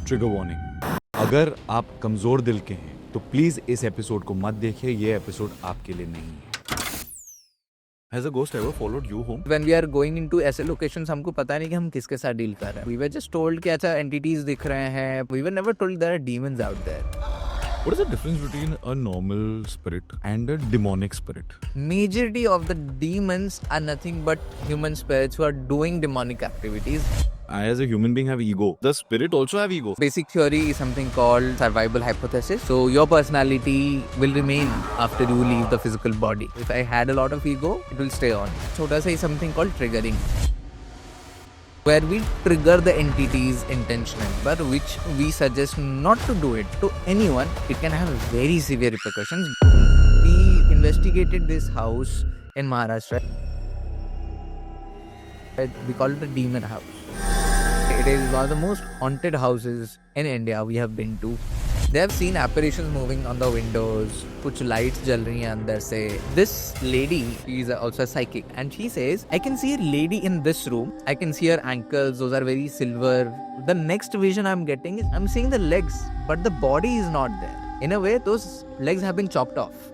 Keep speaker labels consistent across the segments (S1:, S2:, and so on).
S1: Trigger warning. अगर आप कमजोर दिल के हैं तो प्लीज इस एपिसोड को मत देखिए, ये एपिसोड आपके लिए नहीं है। Has a ghost ever followed you home?
S2: When we are going into ऐसे locations हमको पता नहीं कि हम किसके साथ डील कर रहे हैं. We were just told कि अच्छा entities दिख रहे हैं. We were never told there are demons out there.
S1: What is the difference between a normal spirit and a demonic spirit?
S2: Majority of the demons are nothing but human spirits who are doing demonic activities.
S1: I as a human being have ego. Does spirit also have ego?
S2: Basic theory is something called survival hypothesis. So your personality will remain after you leave the physical body. If I had a lot of ego, it will stay on. So does say something called triggering, where we trigger the entities intentionally, but which we suggest not to do it to anyone. It can have very severe repercussions. We investigated this house in Maharashtra. We call it the demon house. It is one of the most haunted houses in India we have been to. They have seen apparitions moving on the windows. कुछ lights जल रही हैं अंदर से. This lady is also a psychic, and she says, I can see a lady in this room. I can see her ankles. Those are very silver. The next vision I'm getting is I'm seeing the legs, but the body is not there. In a way, those legs have been chopped off.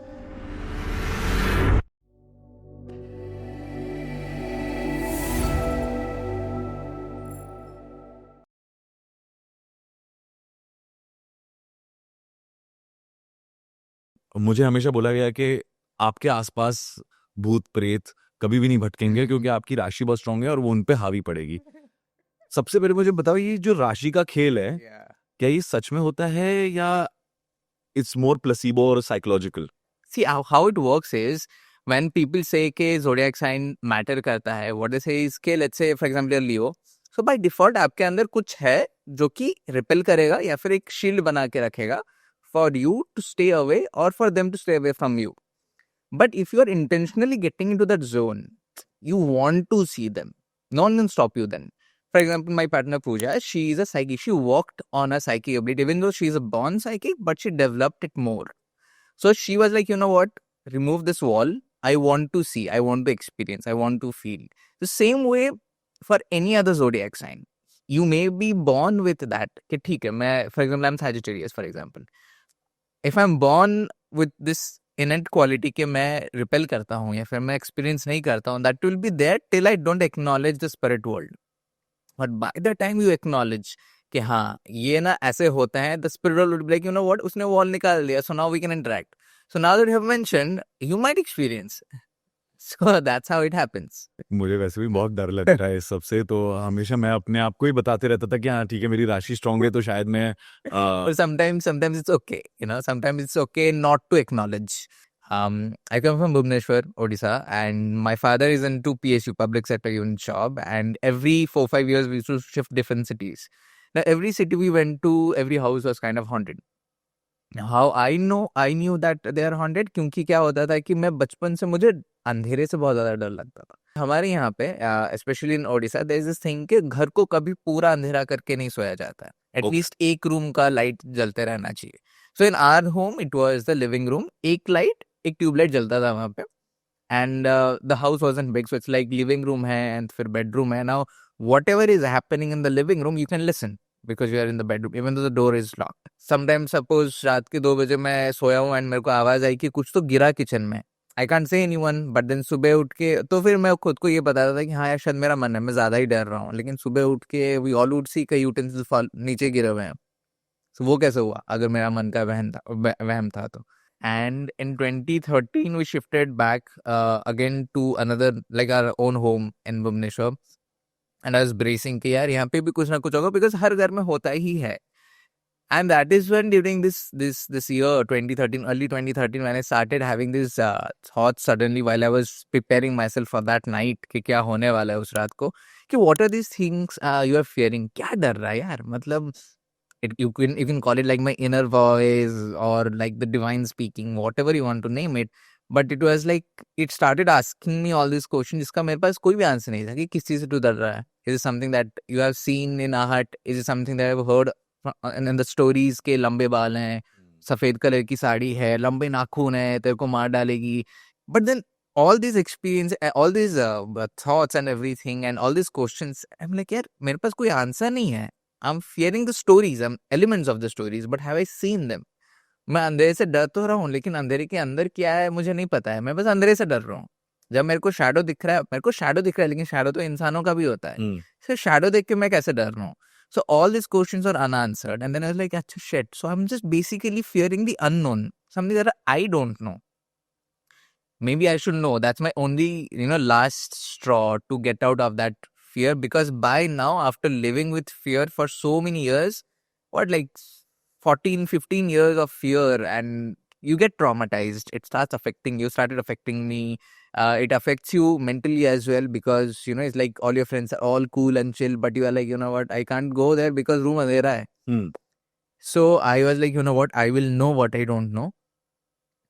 S1: मुझे हमेशा बोला गया कि आपके आसपास भूत प्रेत कभी भी नहीं भटकेंगे क्योंकि आपकी राशि बहुत स्ट्रांग है और वो उन पे हावी पड़ेगी। सबसे पहले मुझे बताओ, ये जो राशि का खेल है, क्या ये सच में होता है या इट्स मोर प्लेसिबो और psychological?
S2: See how it works is when people say कि zodiac sign matter करता है, what they say is कि let's say for example you're Leo, so by default आपके अंदर कुछ है जो कि repel करेगा या फिर एक shield बना के रखेगा for you to stay away or for them to stay away from you. But if you are intentionally getting into that zone, you want to see them. No one can stop you then. For example, my partner Pooja, she is a psychic. She worked on a psychic ability, even though she is a born psychic, but she developed it more. So she was like, you know what? Remove this wall. I want to see. I want to experience. I want to feel. The same way for any other zodiac sign. You may be born with that. कि ठीक है, मैं, for example, I'm Sagittarius, for example. If I'm born with this innate quality कि मैं repel करता हूँ या फिर मैं experience नहीं करता हूँ, that will be there till I don't acknowledge the spirit world. But by the time you acknowledge कि हाँ ये ना ऐसे होता है, the spirit world will be like, you know what, उसने wall निकाल दिया, so now we can interact. So now that you have mentioned, you might experience. So that's how it happens.
S1: मुझे वैसे भी बहुत डर लगता है इस सबसे, तो हमेशा मैं अपने आप को ही बताते रहता था कि हाँ ठीक है, मेरी राशि स्ट्रांग है तो शायद मैं
S2: But sometimes it's okay, you know, sometimes it's okay not to acknowledge. I come from Bhubaneswar, Odisha, and my father is into PSU, public sector unit job, and every 4-5 years we used to shift different cities. Now every city we went to, every house was kind of haunted. How I knew that they are haunted क्योंकि क्या होता था कि मैं बचपन से, मुझे अंधेरे से बहुत ज्यादा डर लगता था। हमारे यहाँ पे specially in Odisha there is this thing कि घर को कभी पूरा अंधेरा करके नहीं सोया जाता है। एटलीस्ट एक रूम का लाइट जलते रहना चाहिए। So in our home it was the living room, एक लाइट, एक ट्यूबलाइट जलता था वहां पे, and the house wasn't big, so it's like living room है एंड फिर बेडरूम है। Now whatever is happening in the living room you can listen because you are in the bedroom even though the door is locked. Sometimes suppose रात के 2 बजे मैं सोया हूँ and मेरे को आवाज आई कि कुछ तो गिरा किचन में, I can't say anyone, but then सुबह उठ के तो फिर मैं खुद को ये बताता था कि हाँ यार शायद मेरा मन है, मैं ज्यादा ही डर रहा हूँ। लेकिन सुबह उठ के we all would see कई utensils नीचे गिरे हुए हैं, so वो कैसे हुआ अगर मेरा मन का वहम था तो। And in 2013 we shifted back again to another, like our own home in Bhubaneswar. And I was bracing कि यार यहाँ पे भी कुछ ना कुछ होगा because हर घर में होता ही है. And that is when during this year 2013, early 2013, when I started having this thoughts suddenly while I was preparing myself for that night कि क्या होने वाला है उस रात को, कि what are these things you are fearing, क्या डर रहा है यार, मतलब you can call it like my inner voice or like the divine speaking, whatever you want to name it. But it was like it started asking me all these questions जिसका मेरे पास कोई भी आंसर नहीं था कि किस चीज से तू डर रहा है. Is it something that you have seen in a hut? Is it something that I've heard in the stories के लंबे बाल हैं, सफेद कलर की साड़ी है, लंबे नाखून है, तेरे को मार डालेगी. But then all these experience, all these thoughts and everything and all these questions, I'm like यार मेरे पास कोई आंसर नहीं है. I'm fearing the stories, elements of the stories, but have I seen them? मैं अंधेरे से डर तो रहा हूँ, लेकिन अंधेरे के अंदर क्या है मुझे नहीं पता है. मैं बस अंधेरे से डर रहा हूँ. जब मेरे को शैडो दिख रहा है, लेकिन शैडो तो इंसानों का भी होता है. So शैडो देख के मैं कैसे डर रहा हूँ? So all these questions are unanswered, and then I was like, "Achha, shit." So I'm just basically fearing the unknown, something that I don't know. Maybe I should know. That's my only, last straw to get out of that fear. Because by now, after living with fear for so many years, like 14, 15 years of fear, and you get traumatized. It starts affecting you, started affecting me. It affects you mentally as well, because, it's like all your friends are all cool and chill, but you are like, you know what, I can't go there because room andhera hai. So I was like, you know what, I will know what I don't know.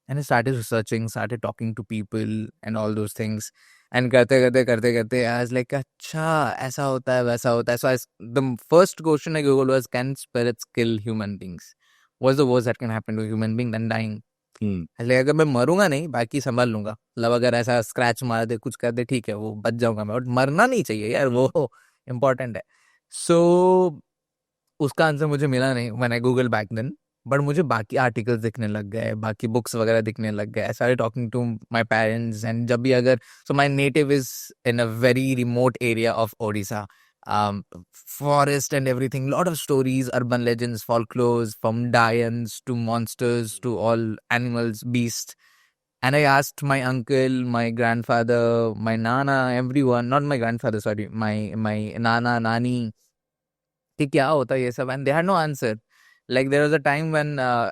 S2: And I started researching, started talking to people and all those things. And karte, I was like, acha, aisa hota hai, waisa hota hai. So the first question I Googled was, can spirits kill human beings? What's the worst that can happen to a human being than dying? like, अगर मैं मरूंगा नहीं, बाकी संभाल लूंगा. मतलब अगर ऐसा scratch मार दे, कुछ कर दे, ठीक है, वो बच जाऊंगा मैं. बट मरना नहीं चाहिए यार, वो इम्पोर्टेंट है. सो उसका आंसर मुझे मिला नहीं when I Google back then. But मुझे बाकी आर्टिकल्स दिखने लग गए, बाकी बुक्स वगैरह दिखने लग गए. I started talking to my parents. And जब भी अगर, so my native is in a very remote area of Odisha, forest and everything, lot of stories, urban legends, folklores, from giants to monsters to all animals, beasts. And I asked my uncle, my grandfather, my nana, everyone, not my grandfather, sorry, my nana, nani, कि क्या होता है ये सब, and they had no answer. Like there was a time when I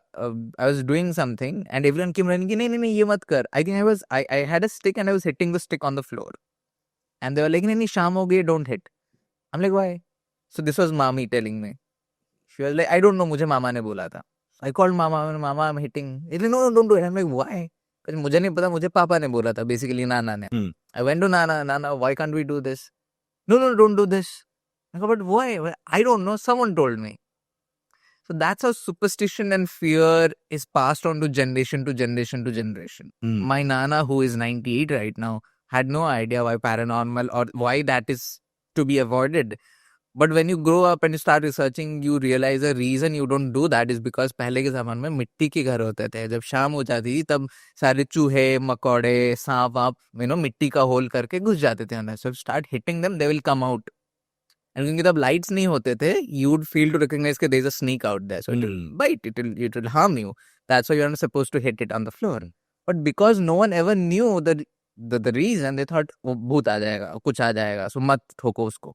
S2: was doing something and everyone came running, नहीं नहीं नहीं ये मत कर. I think I had a stick and I was hitting the stick on the floor. And they were like, नहीं नहीं शाम हो गई, don't hit. I'm like, why? So this was mommy telling me. She was like, I don't know, मुझे मामा ने बोला था. I called mama, I'm hitting. He's like, no, don't do it. I'm like, why? Because मुझे नहीं पता, मुझे पापा ने बोला था, basically नाना ने. I went to Nana, why can't we do this? No, don't do this. I go, but why? Well, I don't know, someone told me. So that's how superstition and fear is passed on to generation to generation to generation. My Nana, who is 98 right now, had no idea why paranormal or why that is to be avoided. But when you grow up and you start researching, you realize the reason you don't do that is because पहले के ज़माने में मिट्टी के घर होते थे. जब शाम हो जाती थी तब सारे चूहे, मकोड़े, सांप वाप, मिट्टी का होल करके घुस जाते थे अंदर. So start hitting them, they will come out. And क्योंकि तब lights नहीं होते थे, you would feel to recognize that there is a snake out there. So it will bite, it will harm you. That's why you're not supposed to hit it on the floor. But because no one ever knew the reason, they thought वो भूत आ जाएगा, कुछ आ जाएगा, so मत ठोको उसको.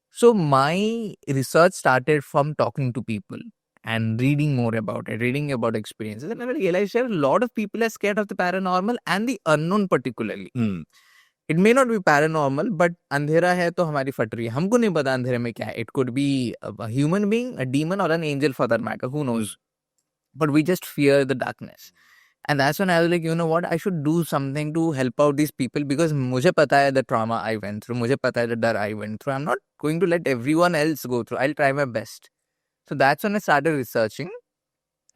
S2: So my research started from talking to people and reading more about it, reading about experiences. And I realized that a lot of people are scared of the paranormal and the unknown particularly. It may not be paranormal, but अंधेरा है तो हमारी फट रही है. हमको नहीं पता अंधेरे में क्या है. It could be a human being, a demon, or an angel for that matter. Who knows? But we just fear the darkness. And that's when I was like, you know what? I should do something to help out these people, because मुझे पता है the trauma I went through. मुझे पता है the डर I went through. I'm not going to let everyone else go through. I'll try my best. So that's when I started researching.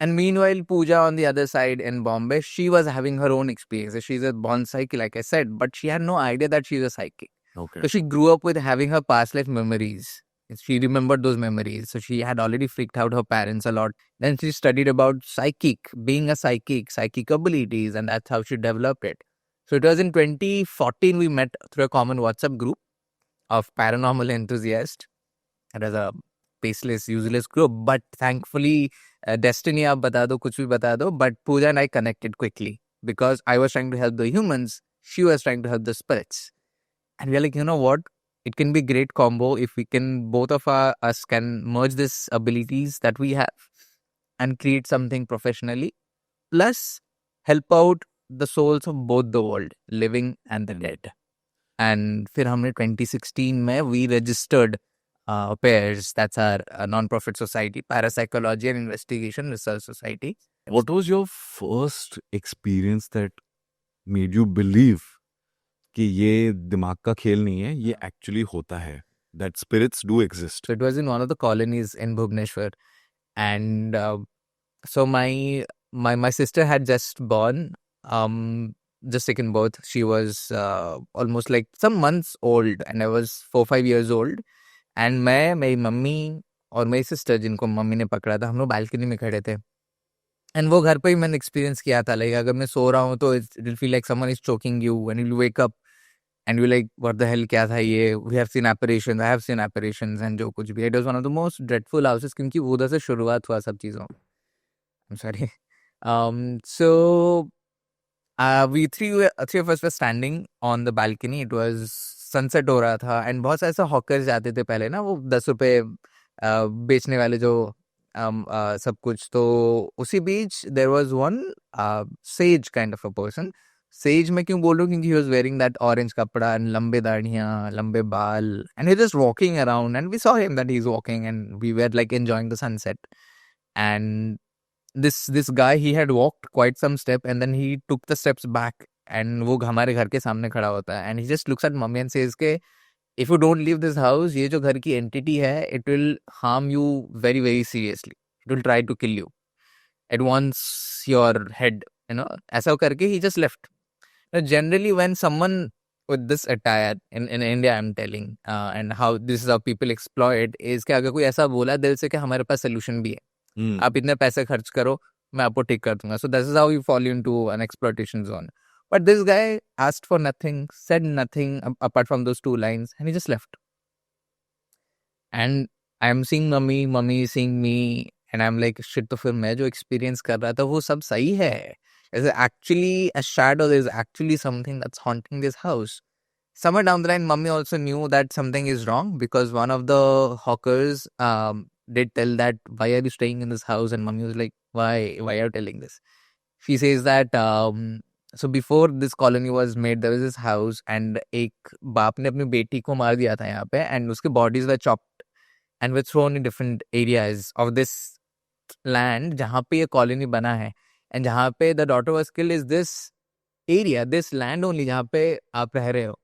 S2: And meanwhile, Pooja on the other side in Bombay, she was having her own experiences. She's a born psychic, like I said, but she had no idea that she's a psychic.
S1: Okay.
S2: So she grew up with having her past life memories. She remembered those memories. So she had already freaked out her parents a lot. Then she studied about being a psychic abilities, and that's how she developed it. So it was in 2014 we met through a common WhatsApp group of paranormal enthusiasts. It was a faceless, useless group, but thankfully, destiny आप बता दो, कुछ भी बता दो, but Pooja and I connected quickly because I was trying to help the humans, she was trying to help the spirits. And we're like, you know what? It can be a great combo if we can, both of us can merge these abilities that we have and create something professionally, plus help out the souls of both the world, living and the dead. And फिर हमने 2016 में we registered PAIRS, that's our non-profit society, Parapsychology and Investigation Research Society.
S1: What was your first experience that made you believe कि ये दिमाग का खेल नहीं है, ये actually होता है, that spirits do exist?
S2: So it was in one of the colonies in Bhubaneswar, and so my sister had just born, just taken birth. She was almost like some months old, and I was 4-5 years old. And मैं, मेरी mummy और मेरी sister जिनको mummy ने पकड़ा था, हम लोग बालकनी में खड़े थे। एंड वो घर पे ही मैंने एक्सपीरियंस किया था, लाइक अगर मैं सो रहा हूँ तो it will feel like someone is choking you when you wake up and you like what the hell क्या था ये, we have seen apparitions, I have seen apparitions and जो कुछ भी, it was one of the most dreadful houses, क्योंकि वो उधर से शुरुआत हुआ सब चीज़ों। I am sorry. So we three of us were standing on the balcony. It was sunset हो रहा था एंड बहुत सारे ऐसे हॉकर्स जाते थे पहले ना, वो 10 रुपए बेचने वाले जो सब कुछ। तो उसी बीच there was one sage kind of a person. Sage मैं क्यों बोल रहा हूँ, क्योंकि he was wearing that orange कपड़ा एंड लंबे दाढ़ियाँ, लंबे बाल, and he just walking around and we saw him that he is walking and we were like enjoying the sunset. And this guy, he had walked quite some step and then he took the steps back and वो हमारे घर के सामने खड़ा होता है and he just looks at mummy and says के if you don't leave this house, ये जो घर की entity है, it will harm you very very seriously, it will try to kill you, it wants your head, you know, ऐसा करके he just left. Now, generally when someone with this attire in India I'm telling and how this is how people exploit is कि अगर कोई ऐसा बोला दिल से कि हमारे पास solution भी है, आप इतने पैसे खर्च करो मैं आपको ठीक कर दूंगा, so this is how you fall into an exploitation zone. But this guy asked for nothing, said nothing apart from those 2 lines and he just left. And I am seeing mummy seeing me and I am like shit, तो फिर मैं जो experience कर रहा था वो सब सही है, is actually a shadow, there is actually something that's haunting this house. Somewhere down the line, mummy also knew that something is wrong because one of the hawkers did tell that, why are you staying in this house? And mummy was like, why are you telling this? She says that so before this colony was made, there was this house and एक बाप ने अपनी बेटी को मार दिया था यहाँ पे and उसके bodies were chopped and were thrown in different areas of this land जहाँ पे ये colony बना है, and जहाँ पे the daughter was killed is this area, this land only जहाँ पे आप रह रहे हो।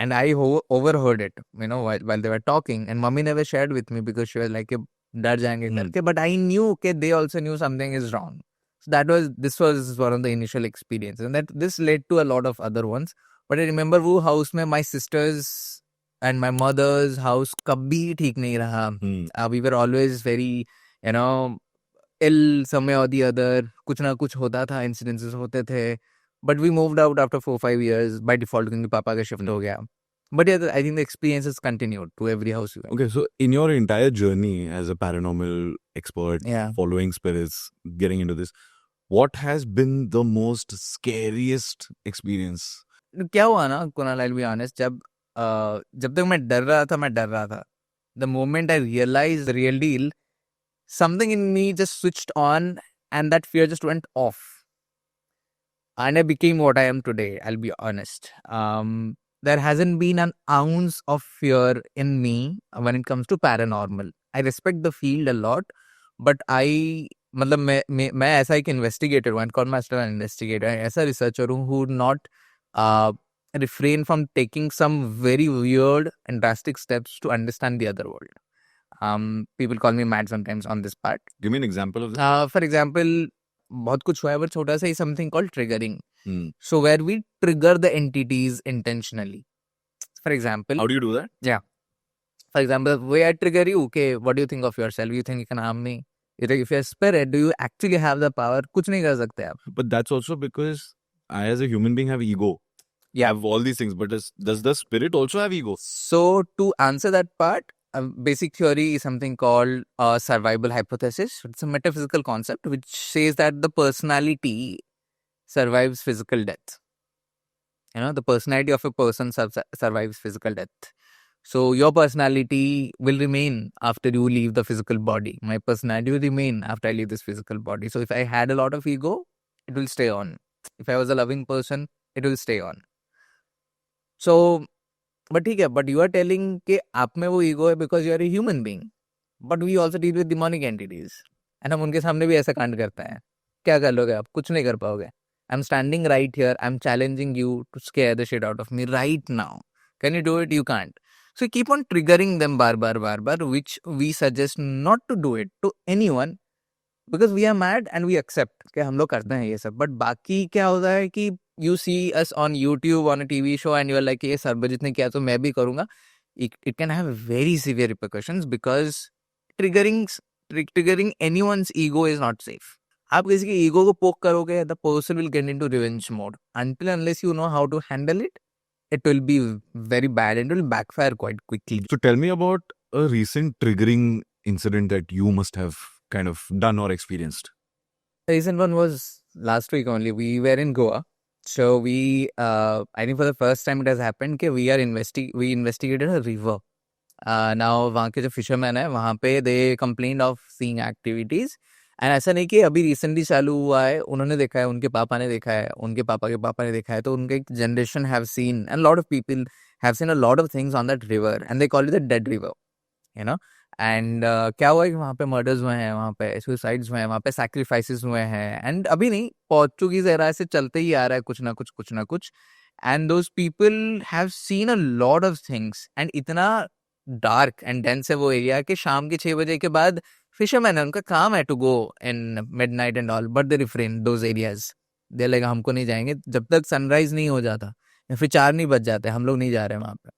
S2: And I overheard it, you know, while they were talking, and mummy never shared with me because she was like, डर जाएंगे करके, but I knew that they also knew something is wrong. So this was one of the initial experiences, and that this led to a lot of other ones. But I remember वो house में my sisters and my mother's house कभी ठीक नहीं रहा. We were always very, you know, ill somewhere or the other. कुछ ना कुछ होता था, incidences होते थे. But we moved out after 4-5 years by default क्योंकि पापा का shift हो गया. But yeah, I think the experience has continued to every house you went.
S1: Okay, so in your entire journey as a paranormal expert, following spirits, getting into this, what has been the most scariest experience?
S2: क्या हुआ ना Kunal, I'll be honest, जब तक मैं डर रहा था, the moment I realized the real deal, something in me just switched on and that fear just went off. And I became what I am today, I'll be honest. There hasn't been an ounce of fear in me when it comes to paranormal. I respect the field a lot, but मतलब मैं ऐसा एक investigator हूँ, called master investigator, ऐसा researcher हूँ who would not refrain from taking some very weird and drastic steps to understand the other world. People call me mad sometimes on this part.
S1: Give me an example of this.
S2: For example, बहुत कुछ हुआ है, but छोटा सा ही something called triggering. So where we trigger the entities intentionally. For example,
S1: how do you do that?
S2: Yeah. For example, the way I trigger you, okay, what do you think of yourself? You think you can harm me? If you're a spirit, do you actually have the power? कुछ नहीं कर सकते आप.
S1: But that's also because I as a human being have ego. Yeah. I have all these things, but does the spirit also have ego?
S2: So to answer that part, basic theory is something called survival hypothesis. It's a metaphysical concept which says that the personality survives physical death. You know, the personality of a person survives physical death. So your personality will remain after you leave the physical body. My personality will remain after I leave this physical body. So if I had a lot of ego, it will stay on. If I was a loving person, it will stay on. So, but ठीक है, but you are telling कि आप में वो ego है because you are a human being. But we also deal with demonic entities. And हम उनके सामने भी ऐसा कांड करते हैं. क्या कर लोगे आप? कुछ नहीं कर पाओगे. I'm standing right here. I'm challenging you to scare the shit out of me right now. Can you do it? You can't. So you keep on triggering them bar, which we suggest not to do it to anyone because we are mad and we accept कि हम लोग करते हैं ये सब. But बाकी क्या होता है कि you see us on YouTube on a TV show and you are like ये सर्वजित ने किया तो मैं भी करूँगा. it can have very severe repercussions because triggering anyone's ego is not safe. आप किसी के ego को poke करोगे, the person will get into revenge mode. Until unless you know how to handle it, it will be very bad and it will backfire quite quickly.
S1: So tell me about a recent triggering incident that you must have kind of done or experienced.
S2: The recent one was last week only. We were in Goa. So we, I think for the first time it has happened कि we investigated a river. Now वहाँ के जो fishermen है वहाँ पे they complained of seeing activities. And ऐसा नहीं कि अभी recently चालू हुआ है, उन्होंने देखा है, उनके पापा ने देखा है, उनके पापा के पापा ने देखा है, तो उनके generation have seen, and a lot of people have seen a lot of things on that river, and they call it the dead river, you know. And क्या हुआ कि वहाँ पे मर्डर्स हुए हैं, वहाँ पे सुसाइड्स हुए हैं, वहाँ पे सैक्रिफाइसेस हुए हैं, एंड अभी नहीं, पोर्चुगीज एरा से चलते ही आ रहा है कुछ ना कुछ. And those people have seen a lot of things, and इतना डार्क एंड डेंस है वो एरिया कि शाम के 6 बजे के बाद फिशरमैन है, उनका काम है to go in midnight and all, but they refrain those areas. They like हमको नहीं जाएंगे जब तक सनराइज नहीं हो जाता, या फिर 4 नहीं बज जाते, हम लोग नहीं जा रहे वहाँ पे.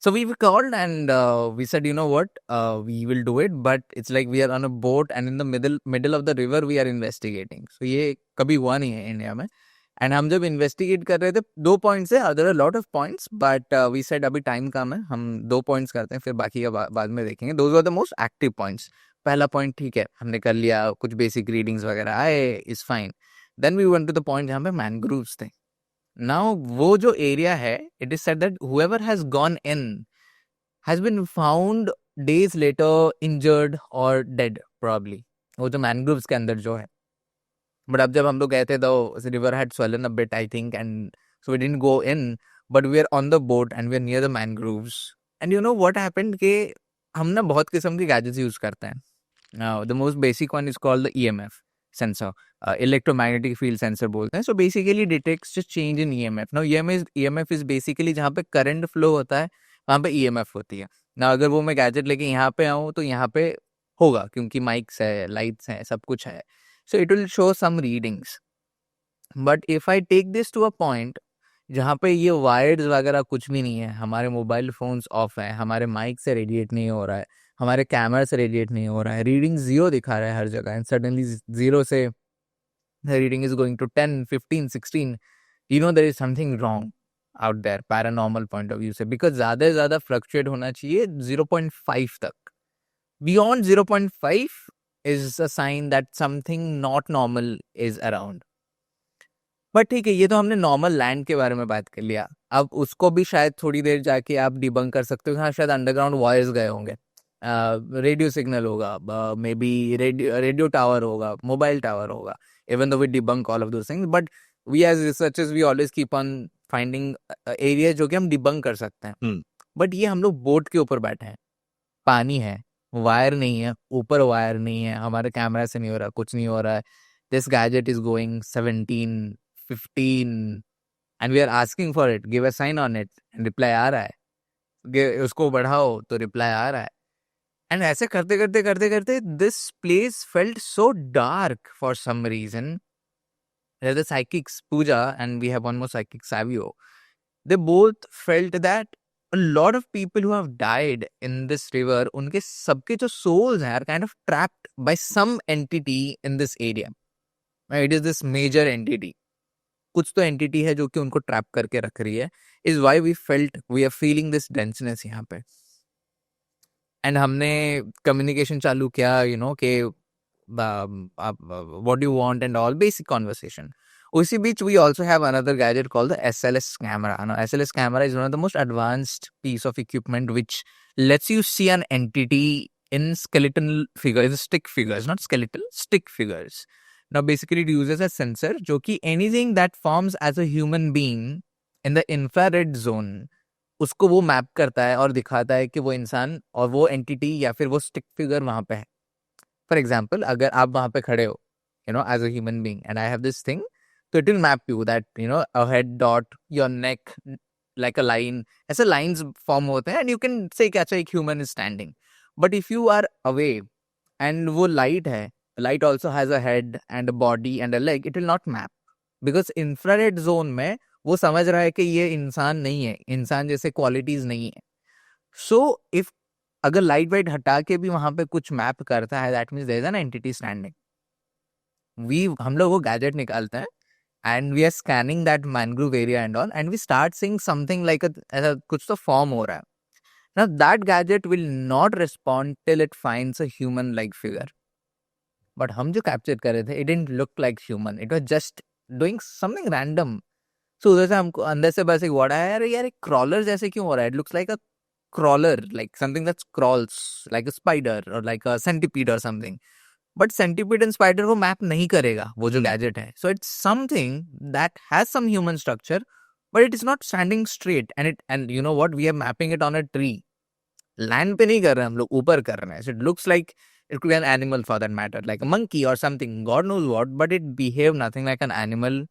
S2: So we were called and we said, you know what, we will do it, but it's like we are on a boat and in the middle of the river we are investigating. So ये कभी हुआ नहीं है India में. And हम जब investigate कर रहे थे, 2 points है, there are a lot of points, but we said अभी time कम है, हम 2 points करते हैं, फिर बाकी का बाद में देखेंगे. Those were the most active points. पहला point ठीक है, हमने कर लिया, कुछ basic readings वगैरह आए, is fine. Then we went to the point जहाँ पे mangroves थे. Now वो जो area है, it is said that whoever has gone in has been found days later injured or dead probably. वो जो mangroves के अंदर जो है. But अब जब हम लोग गए थे, the river had swollen a bit I think, and so we didn't go in, but we were on the boat and we were near the mangroves. And you know what happened कि हम ना बहुत किस्म के gadgets use करते हैं. Now the most basic one is called the EMF sensor, electromagnetic field sensor बोलते हैं. So basically detects just change in EMF. Now EMF is basically जहाँ पे current flow होता है वहाँ पे EMF होती है ना. अगर वो मैं गैजेट लेके यहाँ पे आऊँ तो यहाँ पे होगा, क्योंकि माइक्स है, लाइट्स हैं, सब कुछ है. So it will show some readings. But if I take this to a point जहाँ पे ये वायर्स वगैरह कुछ भी नहीं है, हमारे मोबाइल फोन्स ऑफ है, हमारे माइक से रेडिएट नहीं हो रहा है, हमारे कैमरा से रेडिएट नहीं हो रहा है, रीडिंग 0 दिखा रहा है हर जगह, एंड सडनली 0 से reading is going to 10, 15, 16, you know there is something wrong out there paranormal point of view से, because ज़्यादा से ज़्यादा फ्लक्चुएट होना चाहिए 0.5 तक. Beyond 0.5 is a sign that something not normal is around. But ठीक है, ये तो हमने नॉर्मल लैंड के बारे में बात कर लिया. अब उसको भी शायद थोड़ी देर जाके आप डिबंक कर सकते हो. हाँ, शायद अंडरग्राउंड वायर्स गए होंगे, रेडियो सिग्नल होगा, मे बी रेडियो टावर होगा, मोबाइल टावर होगा, even though we debunk all of those things, but we as researchers we always keep on finding area जो कि हम डिबंक कर सकते हैं. बट ये हम लोग बोट के ऊपर बैठे हैं, पानी है, वायर नहीं है, ऊपर वायर नहीं है, हमारे कैमरा से नहीं हो रहा, कुछ नहीं हो रहा है. This gadget is going 17, 15 and we are asking for it, give a sign on it, and reply आ रहा है. उसको बढ़ाओ तो रिप्लाई आ रहा है. एंड ऐसे करते करते करते करते this place felt so dark for some reason. The psychics Pooja and we have one more psychic Savio, they both felt that a lot of people who have died in this river, उनके सबके जो souls हैं are kind of trapped by some entity in this area. It is this major entity. कुछ तो entity है जो कि उनको trap करके रख रही है. Is why we are feeling this denseness यहाँ पे. And हमने communication चालू किया, you know, कि what do you want and all, basic conversation. उसी बीच we also have another gadget called the SLS camera. Now, SLS camera is one of the most advanced piece of equipment which lets you see an entity in skeletal figures, stick figures, not skeletal, stick figures. Now, basically it uses a sensor जो कि anything that forms as a human being in the infrared zone, उसको वो map करता है और दिखाता है कि वो इंसान और वो एंटिटी या फिर वो स्टिक फिगर वहाँ पे है. For example, अगर आप वहाँ पे खड़े हो, you know, as a human being, and I have this thing, so it will map you that, you know, a head dot, your neck, like a line, ऐसे lines form होते हैं, and you can say कि अच्छा एक human is standing. But if you are away, and वो light है, light also has a head and a body and a leg, it will not map. Because infrared zone में वो समझ रहा है कि ये इंसान नहीं है, इंसान जैसे qualities नहीं है. सो इफ अगर लाइट वाइट हटा के भी वहां पे कुछ मैप करता है, that means there is an entity standing. हम लोग वो गैजेट निकालते हैं and we are scanning that mangrove area and all, and we start seeing something like ऐसा कुछ तो form हो रहा है. Now that gadget will not respond till it finds a human like figure. But हम जो capture कर रहे थे, it didn't look like human. It was just doing something random. So उधर से हमको अंदर से बस एक वर्ड आया, यार एक crawler जैसे क्यों हो रहा है? It looks like a crawler, like something that crawls, like a spider or like a centipede or something. But centipede and spider वो मैप नहीं करेगा, वो जो गैजेट है. So it's something that has some human structure, but it is not standing straight. And you know what, we are mapping it on a tree. Land पे नहीं कर रहे हम लोग, ऊपर कर रहे हैं. So it looks like it could be an animal for that matter, like a monkey or something, God knows what, but it behave nothing like an animal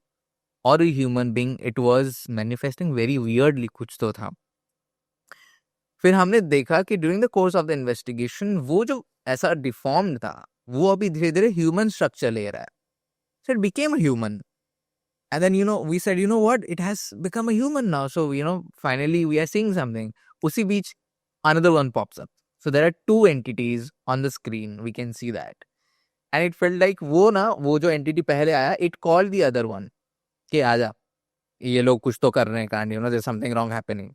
S2: or a human being. It was manifesting very weirdly, कुछ तो था. फिर हमने देखा कि during the course of the investigation वो जो ऐसा डिफॉर्म्ड था, वो अभी धीरे धीरे ह्यूमन स्ट्रक्चर ले रहा है. So it became a human. And then, we said, what? It has become a human now. So, finally we are seeing something. Usi beach, another one pops up. So there are two entities on the screen. We can see that. And it felt like वो जो entity पहले आया, it called the other one. कि आजा, ये लोग कुछ तो कर रहे हैं कांड, there's something wrong happening.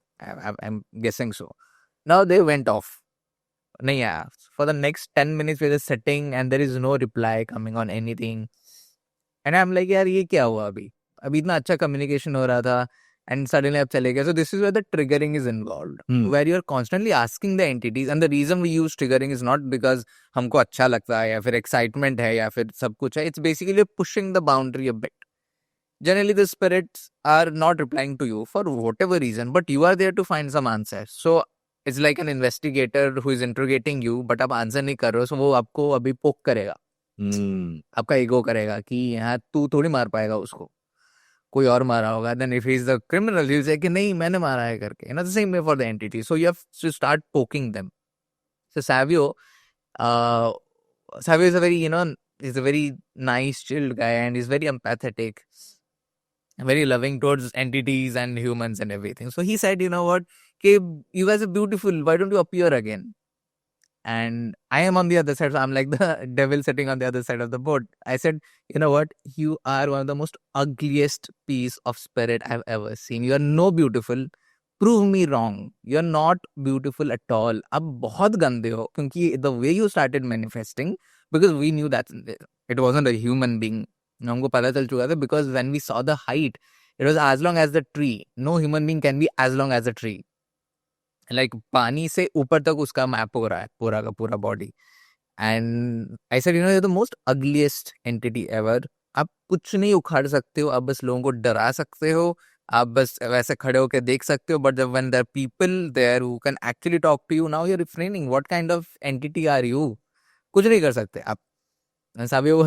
S2: I'm guessing so. Now they went off. नहीं आया. For the next 10 minutes we're just sitting and there is no reply coming on anything. And I'm like, यार ये क्या हुआ अभी इतना अच्छा communication हो रहा था and suddenly अब चले गए. So this is where the triggering is involved, where you're constantly asking the entities, and the reason we use triggering is not because हमको अच्छा लगता है या फिर excitement है या फिर सब कुछ है. It's basically pushing the boundary a bit. Generally the spirits are not replying to you for whatever reason, but you are there to find some answers. So it's like an investigator who is interrogating you, but आप answer नहीं कर रहे हो, so वो आपको अभी पोक करेगा. आपका ईगो करेगा कि यहाँ तू थोड़ी मार पाएगा उसको, कोई और मारा होगा. Then if he is the criminal, he will say कि नहीं मैंने मारा है करके. The same way for the entity. So you have to start poking them. So Savio is a very, he's a very nice, chilled guy, and he's very empathetic, very loving towards entities and humans and everything. So he said, what, okay, you guys are beautiful, why don't you appear again? And I am on the other side, so I'm like the devil sitting on the other side of the boat. I said, you know what, you are one of the most ugliest piece of spirit I've ever seen. You are no beautiful. Prove me wrong. You're not beautiful at all. अब बहुत गंदे हो, क्योंकि the way you started manifesting, because we knew that it wasn't a human being. हमको पता चल चुका था, because when we saw the height, it was as long as the tree. No human being can be as long as a tree. Like पानी से ऊपर तक उसका मैप हो रहा है पूरा का पूरा body. And I said, you're the most ugliest entity ever. आप कुछ नहीं उखाड़ सकते हो, आप बस लोगों को डरा सकते हो, आप बस वैसे खड़े होकर देख सकते हो. But when there are people there who can actually talk to you, now you're refraining. What kind of entity are you? कुछ नहीं कर सकते आप. And Savio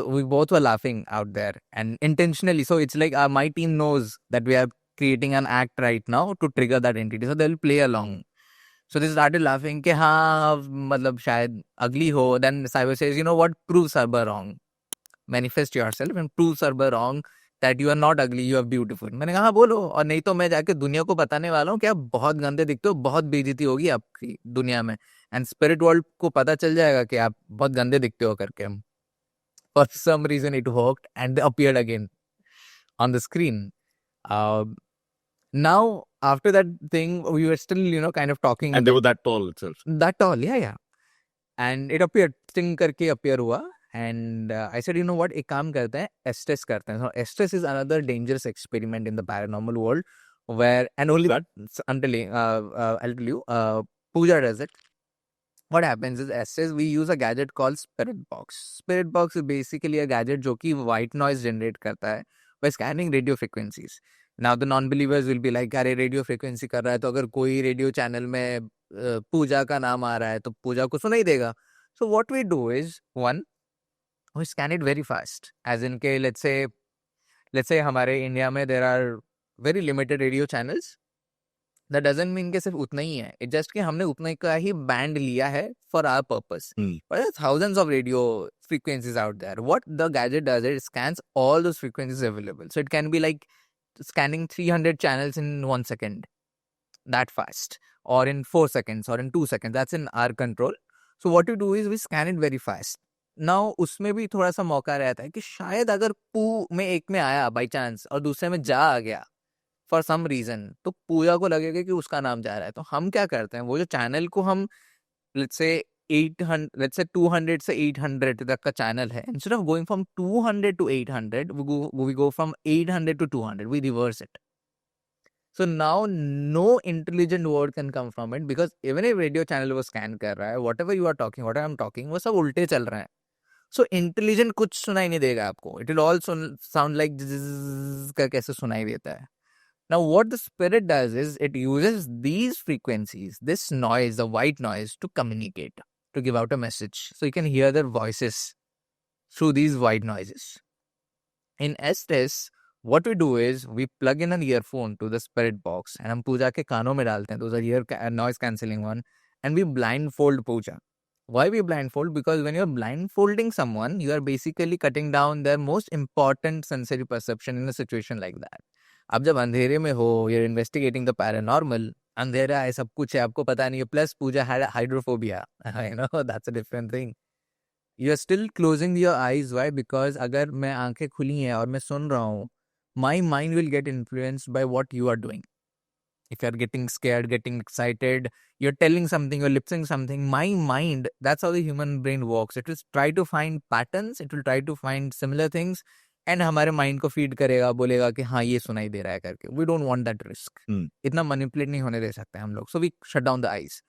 S2: we both were laughing out there, and intentionally. So it's like my team knows that we are creating an act right now to trigger that entity, so they'll play along. So they started laughing कि हाँ मतलब शायद ugly हो. Then Savio says, what, prove Sarba wrong. Manifest yourself and prove Sarba wrong that you are not ugly, you are beautiful. मैंने कहा हाँ बोलो, और नहीं तो मैं जाके दुनिया को बताने वाला हूँ कि आप बहुत गंदे दिखते हो, बहुत बेइज्जती होगी आपकी दुनिया में, एंड स्पिरिट वर्ल्ड को पता चल जाएगा कि आप बहुत गंदे दिखते हो करके. For some reason it worked and they appeared again on the screen. Now after that thing, we were still kind of talking,
S1: And they were that tall itself.
S2: that tall, yeah. And it appeared, sting करके appear हुआ. And I said, what, एक काम करते हैं, Estes करते हैं. So Estes is another dangerous experiment in the paranormal world, where, and only that I'll tell you, Pooja does it. What happens is, Estes, we use a gadget called Spirit Box. Spirit Box is basically a gadget जो कि white noise generate करता है by scanning radio frequencies. Now the non-believers will be like, अरे radio frequency कर रहा है, तो अगर कोई radio channel में पूजा का नाम आ रहा है तो पूजा को सुनाई देगा. So what we do is, one, we scan it very fast. As in के let's say हमारे इंडिया में there are very limited radio channels. That doesn't mean कि सिर्फ उतना ही है. It's just कि हमने उतना का ही band लिया है for our purpose. But there are thousands of radio frequencies out there. What the gadget does, it scans all those frequencies available. So it can be like scanning 300 channels in 1 second. that fast or in 4 seconds or in 2 seconds. That's in our control. So what we do is we scan it very fast. Now उसमें भी थोड़ा सा मौका रहता है कि शायद अगर पू में एक में आया बाई चांस और दूसरे में जा आ गया फॉर सम रीजन, तो पूजा को लगेगा कि उसका नाम जा रहा है. तो हम क्या करते हैं, वो जो चैनल को हम लेट्स से 200 से 800 तक का चैनल है, instead of going from 200 to 800 we go from 800 to 200, we reverse it. So now no intelligent word can come from it, because even if radio channel वो scan कर रहा है, whatever you are talking, whatever I'm talking, वो सब उल्टे चल रहे हैं. So intelligent कुछ सुनाई नहीं देगा आपको. It will all sound like zzz का कैसे सुनाई देता है. Now what the spirit does is it uses these frequencies, this noise, the white noise, to communicate, to give out a message. So you can hear their voices through these white noises. In Estes, what we do is we plug in an earphone to the spirit box and हम पूजा के कानों में डालते हैं. Those are ear noise cancelling one, and we blindfold Puja. Why we blindfold? Because when you're blindfolding someone, you are basically cutting down their most important sensory perception in a situation like that. अब जब अंधेरे में हो, you're investigating the paranormal, अंधेरा है, सब कुछ है, आपको पता नहीं है, plus Puja had hydrophobia. You know, that's a different thing. You are still closing your eyes. Why? Because अगर मैं आंखें खुली हैं और मैं सुन रहा हूँ, my mind will get influenced by what you are doing. If you're getting scared, getting excited, you're telling something, you're lip-syncing something, my mind, that's how the human brain works. It will try to find patterns, it will try to find similar things, and हमारे mind को feed करेगा, बोलेगा कि हाँ ये सुनाई दे रहा है करके. We don't want that risk. इतना manipulate नहीं होने दे सकते हम लोग. So we shut down the eyes.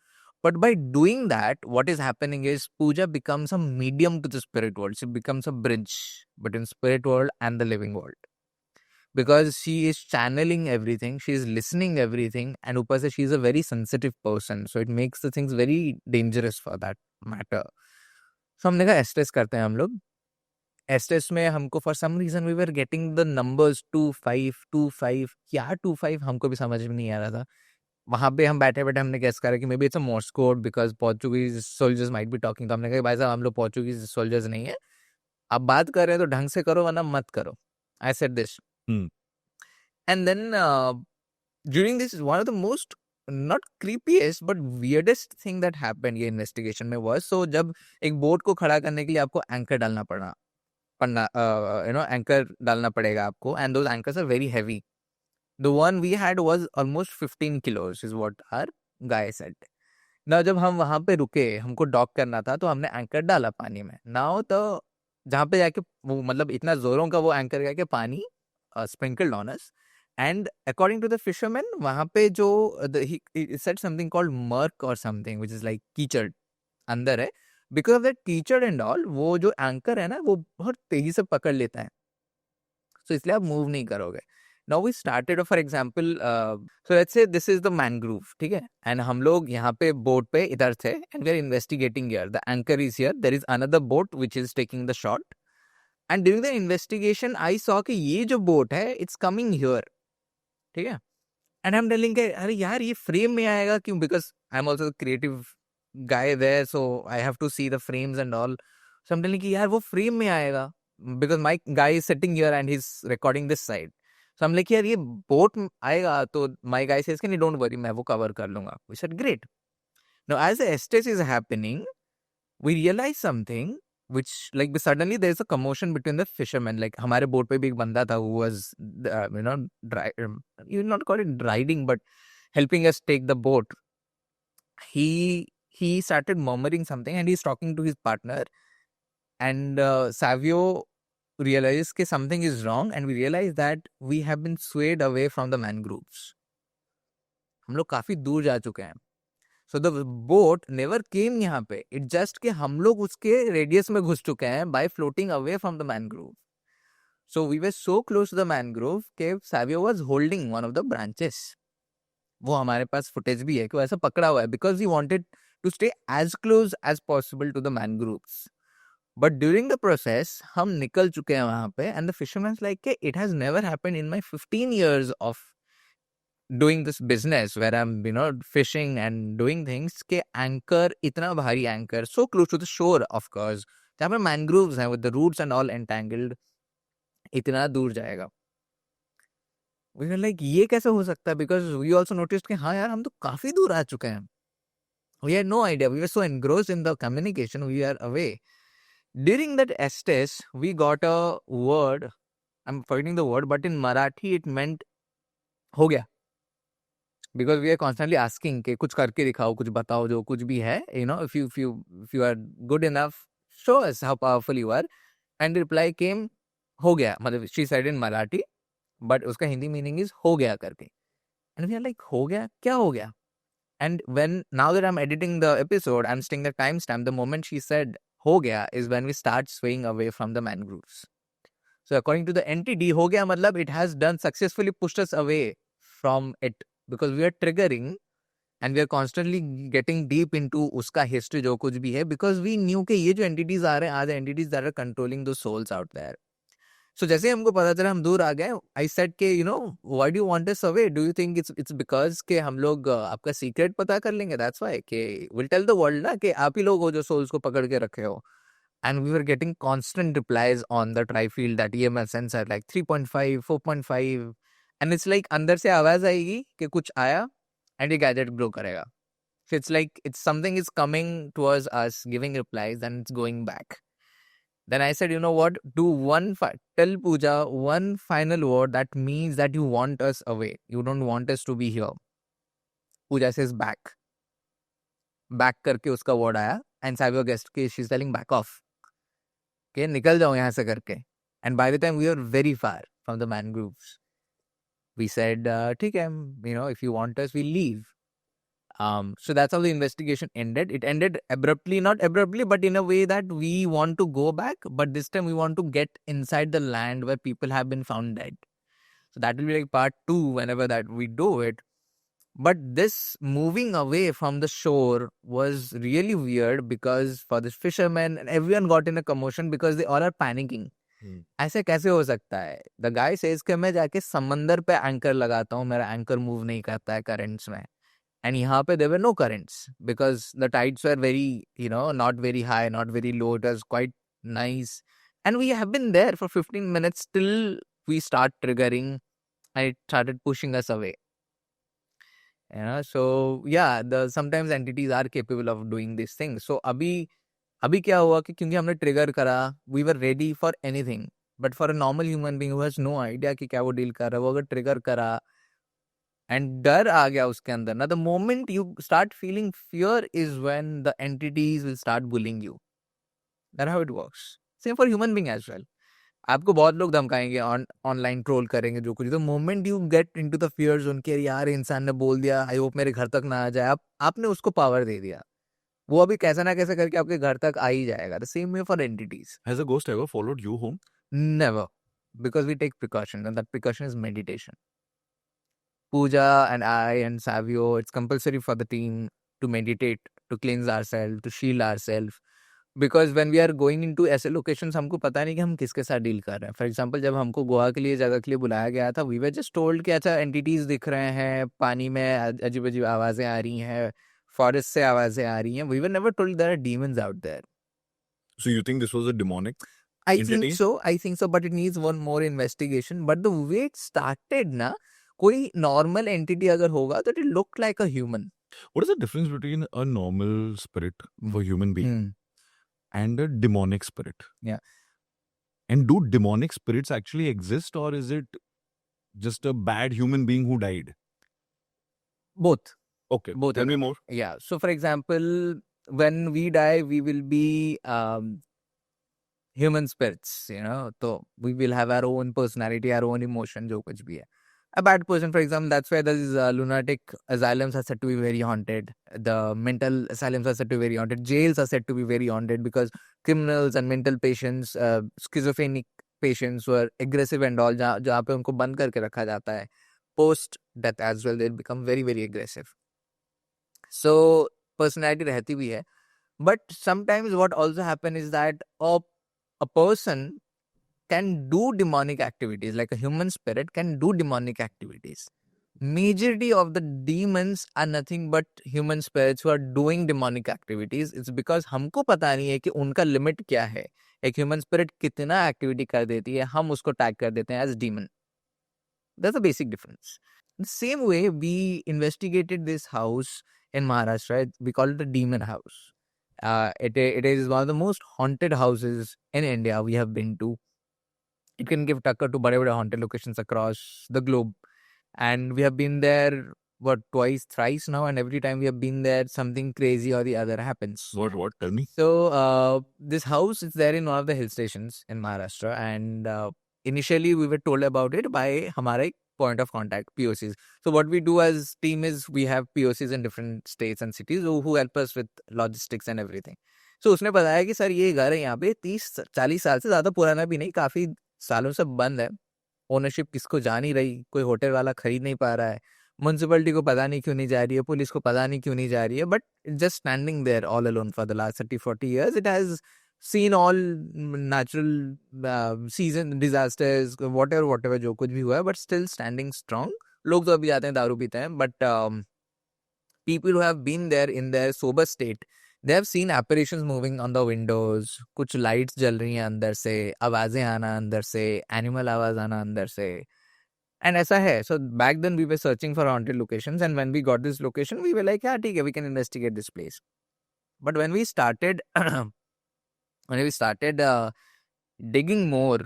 S2: But by doing that, what is happening is puja becomes a medium to the spirit world. She becomes a bridge between spirit world and the living world. Because she is channeling everything, she is listening everything, and ऊपर से she is a very sensitive person. So it makes the things very dangerous for that matter. So हमने कहा एस्टेस करते हैं हम लोग. एस्टेस में हमको for some reason we were getting the numbers 2525. क्या 25 हमको भी समझ में नहीं आ रहा था. वहाँ पे हम बैठे बैठे हमने गेस करा कि maybe it's a Morse code because Portuguese soldiers might be talking. तो हमने कहा भाई साहब हम लोग पोर्चुगीज सोल्जर्स नहीं है, आप बात कर रहे हैं तो ढंग से करो वरना मत करो. I said this. And then during this one of the most not creepiest but weirdest thing that happened ये इन्वेस्टिगेशन में वाज, सो जब एक बोट को खड़ा करने के लिए आपको एंकर डालना पड़ना एंकर डालना पड़ेगा आपको, and those anchors are very heavy. The one we had was almost 15 kilos is what our guy said. Now जब हम वहाँ पे रुके, हमको डॉक करना था, तो हमने एंकर डाला पानी में. Now तो जहाँ पे जाके वो मतलब इतना जोरों का वो एंकर गया कि पानी sprinkled on us. And according to the fishermen, वहाँ पे जो he said something called murk or something which is like कीचड़ अंदर है. Because of that कीचड़ and all, वो जो एंकर है ना वो बहुत तेजी से पकड़ लेता है. So इसलिए आप मूव नहीं करोगे. Now we started, for example, so let's say this is the mangrove, ठीक है, and हम लोग यहाँ पे बोट पे इधर थे, and we are investigating here. The anchor is here. There is another boat which is taking the shot. And during the investigation, I saw कि ये जो boat है, it's coming here, ठीक है, and I'm telling कि अरे यार ये frame में आएगा क्यों? Because I'm also the creative guy there, so I have to see the frames and all. So I'm telling कि यार वो frame में आएगा, because my guy is sitting here and he's recording this side. So I'm like यार ये boat आएगा, तो my guy says कि नहीं don't worry मैं वो cover कर लूँगा. We said great. Now as the estes is happening, we realize something which like suddenly there's a commotion between the fishermen. Like हमारे बोट पे भी एक बंदा था who was you not call it riding but helping us take the boat. He started murmuring something and he's talking to his partner, and Savio realizes that something is wrong, and we realize that we have been swayed away from the mangroves. हम लोग काफी दूर जा चुके हैं. So the boat never came यहाँ पे. It just कि हम लोग उसके radius में घुस चुके हैं by floating away from the mangrove. So we were so close to the mangrove कि Savio was holding one of the branches. वो हमारे पास footage भी है कि वो ऐसा पकड़ा हुआ है because he wanted to stay as close as possible to the mangroves. But during the process, हम निकल चुके हैं वहाँ पे, and the fisherman's like, it has never happened in my 15 years of doing this business where I'm, fishing and doing things, कि anchor, इतना भारी anchor, so close to the shore, of course, जहाँ पे mangroves हैं with the roots and all entangled, इतना दूर जाएगा. We were like ये कैसे हो सकता है, बिकॉज वी ऑल्सो नोटिस कि हाँ यार हम तो काफी दूर आ चुके हैं. We had no idea. We were so engrossed in the communication, we are away. During that Estes, we got a word. I'm forgetting the word, but in Marathi it meant हो गया. Because we are constantly asking कि कुछ करके दिखाओ, कुछ बताओ, जो कुछ भी है, you know, if you are good enough, show us how powerful you are. And the reply came हो गया. मतलब she said in Marathi, but उसका हिंदी meaning is हो गया करके. And we are like हो गया, क्या हो गया? And when now that I'm editing the episode, I'm seeing the timestamp. The moment she said "ho gaya" is when we start swaying away from the mangroves. So according to the NTD, "ho gaya" matlab it has done successfully pushed us away from it, because we are triggering and we are constantly getting deep into uska history jo kuch bhi hai, because we knew कि ये जो entities आ रहे हैं, are the entities that are controlling those souls out there. So जैसे ही हमको पता चला हम दूर आ गए, I said कि you know why do you want us away? Do you think it's because कि हम लोग आपका secret पता कर लेंगे? That's why कि we'll tell the world ना कि आप ही लोग हो जो souls को पकड़ के रखे हो. And we were getting constant replies on the tri-field, that EMF sensor, like 3.5, 4.5, and it's like अंदर से आवाज आएगी कि कुछ आया and ये gadget grow करेगा. So it's like it's something is coming towards us, giving replies, and it's going back. Then I said, you know what? Tell Pooja one final word that means that you want us away. You don't want us to be here. Pooja says back. Back करके उसका word आया. And Savio guessed कि she's telling back off. Okay, निकल जाओ यहाँ से करके. And by the time we were very far from the mangroves, we said, ठीक है, you know, if you want us, we'll leave. So that's how the investigation ended. It ended abruptly, not abruptly, but in a way that we want to go back, but this time we want to get inside the land where people have been found dead. So that will be like part 2 whenever that we do it. But this moving away from the shore was really weird, because for the fishermen and everyone got in a commotion because they all are panicking. ऐसे कैसे हो सकता है? The guy says कि मैं जाके समंदर पे एंकर लगाता हूँ, मेरा एंकर मूव नहीं करता है currents में. And यहाँ पे there were no currents because the tides were very, you know, not very high, not very low. It was quite nice. And we have been there for 15 minutes till we start triggering and it started pushing us away. You know, so yeah, sometimes entities are capable of doing these things. So अभी क्या हुआ कि क्योंकि हमने trigger करा, we were ready for anything. But for a normal human being who has no idea कि क्या वो डील कर रहा है, वो अगर ट्रिगर करा and डर आ गया उसके अंदर ना, the moment you start feeling fear is when the entities will start bullying you. That's how it works. Same for human being as well. आपको बहुत लोग धमकाएंगे, ऑनलाइन ट्रोल करेंगे, जो कुछ. The moment you get into the fear zone के यार इंसान ने बोल दिया, आई होप मेरे घर तक ना आ जाए, आपने उसको पावर दे दिया, वो अभी कैसे ना कैसे करके आपके घर तक आ ही जाएगा. The same way for entities.
S1: Has a ghost ever followed you home?
S2: Never, because we take precautions, and that precaution is meditation. Pooja and I and Savio, it's compulsory for the team to meditate, to cleanse ourselves, to shield ourselves. Because when we are going into ऐसे locations, हमको पता नहीं कि हम किसके साथ deal कर रहे हैं. फॉर एग्जाम्पल जब हमको गोवा के लिए जगह के लिए बुलाया गया था, वी वर जस्ट टोल्ड कि अच्छा एंटिटीज दिख रहे हैं, पानी में अजीब अजीब आवाजें आ रही हैं, फॉरेस्ट से आवाजें आ रही हैं. We were never told there are demons out there.
S1: So you think this was a demonic
S2: I
S1: entity?
S2: think so, but it needs one more investigation. But the way it started ना, कोई normal entity अगर होगा तो it looked like a human.
S1: What is the difference between a normal spirit for human being and a demonic spirit?
S2: Yeah.
S1: And do demonic spirits actually exist, or is it just a bad human being who died?
S2: Both.
S1: Okay.
S2: Both.
S1: Tell me more.
S2: Yeah. So for example, when we die, we will be human spirits, you know. So we will have our own personality, our own emotion, जो कुछ भी है. A bad person, for example, that's why these lunatic asylums are said to be very haunted. The mental asylums are said to be very haunted. Jails are said to be very haunted because criminals and mental patients, schizophrenic patients who are aggressive and all, जहाँ पे उनको बंद करके रखा जाता है, post death as well, they become very, very aggressive. So personality रहती भी है. But sometimes what also happen is that a person can do demonic activities, like a human spirit can do demonic activities. Majority of the demons are nothing but human spirits who are doing demonic activities. It's because हमको पता नहीं है कि उनका limit क्या है. एक human spirit कितना एक्टिविटी कर देती है, हम उसको टैग कर देते हैं as demon. That's a basic difference. The same way we investigated this house in Maharashtra. We call it a demon house. It is one of the most haunted houses in India we have been to. It can give टक्कर to बड़े बड़े haunted locations across the globe. And we have been there, twice, thrice now, and every time we have been there, something crazy or the other happens.
S1: What? Tell me.
S2: So this house is there in one of the hill stations in Maharashtra, and initially we were told about it by हमारे point of contact, POCs. So what we do as team is we have POCs in different states and cities who help us with logistics and everything. So उसने बताया कि sir ये घर है यहाँ पे 30-40 साल से ज़्यादा पुराना भी नहीं, काफ़ी सालों से बंद है, ओनरशिप किसको जा नहीं रही, कोई होटल वाला खरीद नहीं पा रहा है, म्यूनसिपैलिटी को पता नहीं क्यों नहीं जा रही है, पुलिस को पता नहीं क्यों नहीं जा रही है, but just standing there all alone for the last 30-40 years. It has seen all natural season disasters, whatever जो कुछ भी हुआ है, but still standing strong. लोग तो अभी जाते हैं दारू पीते हैं, but people who have been there in their sober state, they have seen apparitions moving on the windows, कुछ lights जल रही हैं अंदर से, आवाजें आना अंदर से, animal आवाज आना अंदर से, and ऐसा है. So back then we were searching for haunted locations, and when we got this location, we were like, yeah, ठीक है, we can investigate this place. But when we started, digging more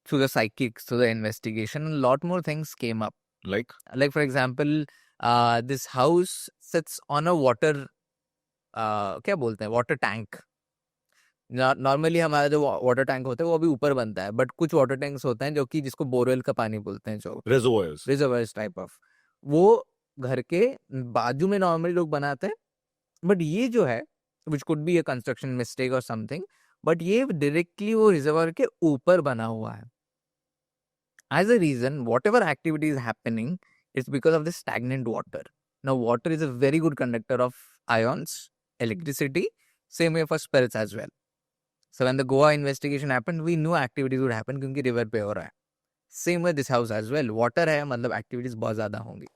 S2: through the psychics, through the investigation, a lot more things came up.
S1: Like
S2: For example, this house sits on a water, क्या बोलते हैं, water tank. Normally हमारा जो water tank होता है वो अभी ऊपर बनता है, बट कुछ वाटर टैंक्स होते हैं जो कि जिसको बोरवेल का पानी बोलते हैं, जो रिजर्वायर्स टाइप ऑफ, वो घर के बाजू में नॉर्मली लोग बनाते हैं. बट ये जो है, which could be a construction mistake और समथिंग, बट ये डायरेक्टली वो रिजर्वायर के ऊपर बना हुआ है. As a reason, whatever activity is happening, it's because of the stagnant water. Now water is a very good conductor of ions, electricity, same way for spirits as well. So when the Goa investigation happened, we knew activities would happen क्योंकि river पे हो रहा है. Same with this house as well. Water है, मतलब activities बहुत ज़्यादा होंगी.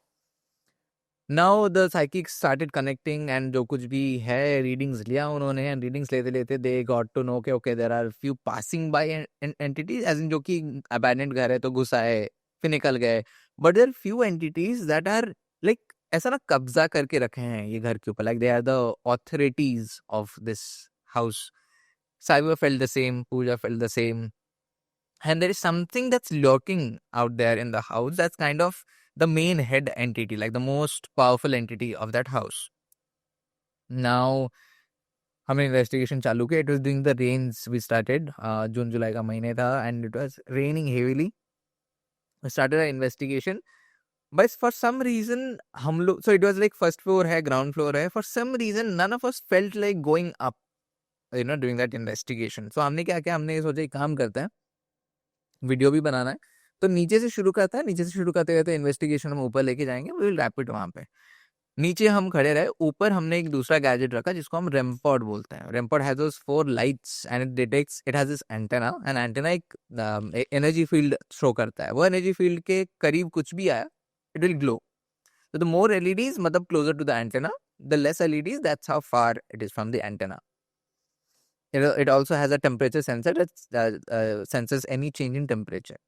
S2: Now the psychics started connecting, and जो कुछ भी है readings लिया उन्होंने, and readings लेते लेते they got to know कि okay, there are few passing by entities, as in जो कि abandoned घर है तो घुस आए, फिर निकल गए. But there are few entities that are like ऐसा ना कब्जा करके रखे हैं ये घर के ऊपर, like they are the authorities of this house. Saiva felt the same, Pooja felt the same. And there is something that's lurking out there in the house that's kind of the main head entity, like the most powerful entity of that house. Now, हमने investigation चालू किया. It was during the rains we started. जून जुलाई का महीने था, and it was raining heavily. We started our investigation. But for some reason, हम लोग, so it was like first floor है, ground floor है. For some reason, none of us felt like going up, during that investigation. So हमने क्या किया, हमने सोचा एक काम करते हैं, वीडियो भी बनाना है, तो नीचे से शुरू करता है, नीचे से शुरू करते करते इन्वेस्टिगेशन हम ऊपर लेके जाएंगे, we will wrap it वहाँ पे. नीचे हम खड़े रहे, ऊपर हमने एक दूसरा गैजेट रखा जिसको हम REM pod बोलते हैं. REM pod has those 4 lights and it detects, it has this antenna, and antenna एक एनर्जी फील्ड शो करता है. वो एनर्जी फील्ड के करीब कुछ भी आया, it will glow. So the more LEDs, मतलब closer to the antenna, the less LEDs, that's how far it is from the antenna. It also has a temperature sensor that senses any change in temperature.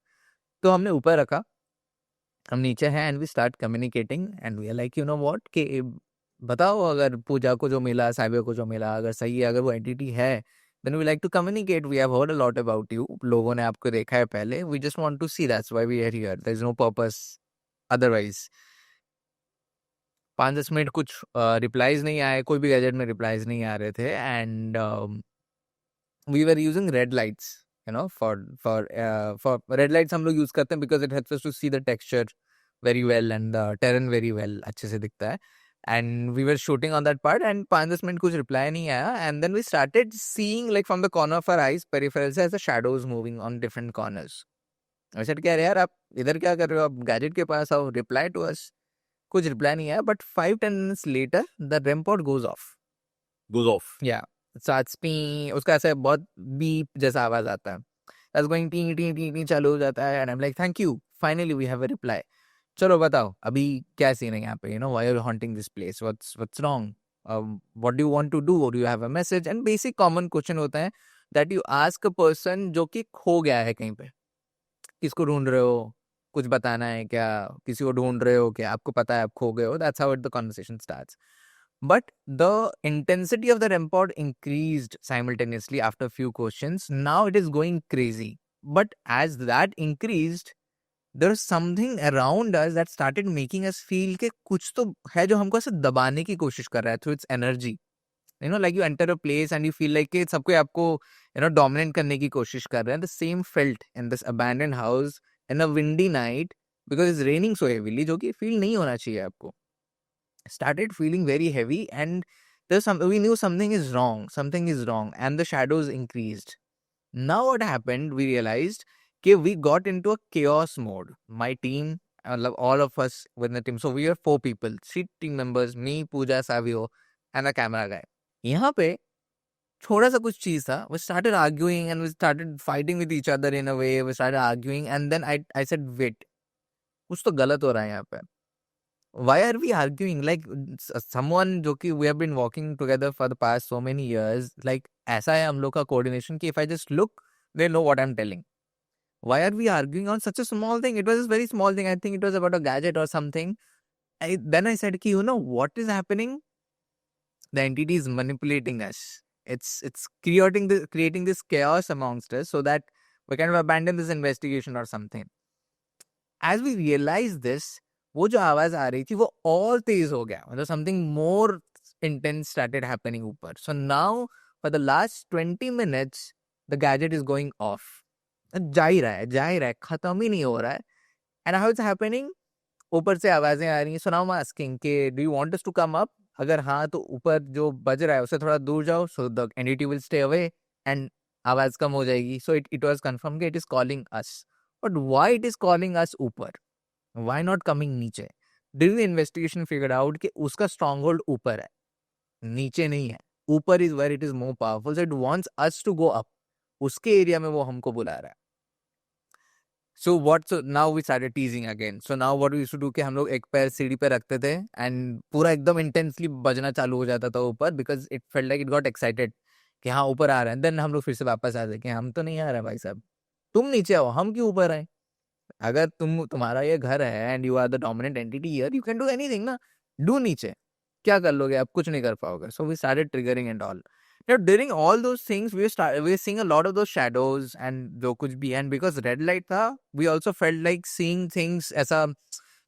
S2: तो हमने ऊपर रखा, हम नीचे हैं, and we start communicating, and we are like, you know what, कि बताओ अगर पूजा को जो मिला, साइबर को जो मिला, अगर सही है, अगर वो एंटिटी है, then we like to communicate. We have heard a lot about you. लोगों ने आपको देखा है पहले. We just want to see. That's why we are here. There is no purpose otherwise. 5-10 minute कुछ रिप्लाईज नहीं आए, कोई भी गैजेट में रिप्लाईज नहीं आ रहे थे, and we were using red lights, for red lights हम लोग यूज करते हैं because it helps us to see the texture very well and the terrain very well, अच्छे से दिखता है. And we were shooting on that part, and 5-10 minute कुछ reply नहीं आया, and then we started seeing, like from the corner of our eyes, peripheral से, as the shadows moving on different corners. I said, क्या यार आप इधर क्या कर रहे हो, आप गैजेट के पास आओ, reply to us. कुछ reply नहीं आया, but 5-10 minutes later, the REM pod goes off. Yeah. starts ping, उसका ऐसे बहुत बीप जैसा आवाज आता है. That's going T T T T चालू हो जाता है, and I'm like, thank you, finally we have a reply. चलो बताओ अभी क्या सीन है यहाँ पे, why are you haunting this place, what's wrong, what do you want to do, or do you have a message? And basic common question होता है that you ask a person जो कि खो गया है कहीं पे, किसको ढूंढ रहे हो, कुछ बताना है क्या, किसी को ढूंढ रहे हो क्या, आपको पता है आप खो गए हो, that's how the conversation starts. But the intensity of the REM pod increased simultaneously after a few questions. Now it is going crazy. But as that increased, there was something around us that started making us feel कि कुछ तो है जो हमको ऐसे दबाने की कोशिश कर रहा है through its energy. You know, like you enter a place and you feel like कि सबको आपको dominate करने की कोशिश कर रहे हैं. The same felt in this abandoned house in a windy night because it's raining so heavily, जो कि feel नहीं होना चाहिए आपको. Started feeling very heavy, and we knew something is wrong, and the shadows increased. Now what happened, we realized we got into a chaos mode. My team, all of us within the team, so we were 4 people, 3 team members, me, Pooja, Savio, and the camera guy. यहाँ पे थोड़ा सा कुछ चीज था. We started arguing and we started fighting with each other in a way. We started arguing, and then I said, wait, कुछ तो गलत हो रहा है यहाँ पे. Why are we arguing? Like someone जो कि we have been walking together for the past so many years, like ऐसा है हम लोग का coordination कि if I just look, they know what I'm telling. Why are we arguing on such a small thing? It was a very small thing. I think it was about a gadget or something. Then I said, you know what is happening? The entity is manipulating us. It's creating this chaos amongst us so that we kind of abandon this investigation or something. As we realized this, वो जो आवाज आ रही थी वो और तेज हो गया. मतलब something more intense started happening ऊपर. So now for the last 20 minutes the gadget is going off. जा ही रहा है, खत्म ही नहीं हो रहा है. And how it's happening? ऊपर से आवाजें आ रही हैं. So now I'm asking कि do you want us to come up? अगर हाँ तो ऊपर जो बज रहा है उससे थोड़ा दूर जाओ, so the entity will stay away and आवाज कम हो जाएगी. So it was confirmed कि it is calling us. But why it is calling us ऊपर? Why not coming नीचे? During the investigation figured out कि उसका stronghold ऊपर है, नीचे नहीं है. ऊपर is where it is more powerful, so it wants us to go up. उसके एरिया में वो हमको बुला रहा है. So now we started teasing again. So now what we used to do कि हम लोग एक पैर सीढ़ी पे रखते थे and पूरा एकदम intensely बजना चालू हो जाता था ऊपर because it felt like it got excited कि हाँ ऊपर आ रहा है. Then हम लोग फिर से वापस आते कि हम तो नहीं आ रहे भाई साहब, तुम नीचे आओ, हम क्यों ऊपर आए? अगर तुम्हारा ये घर है and you are the dominant entity here, you can do anything ना. Do नीचे, क्या कर लोगे आप? कुछ नहीं कर पाओगे. So we started triggering and all. Now during all those things we were seeing a lot of those shadows and जो कुछ भी, and because red light था we also felt like seeing things ऐसा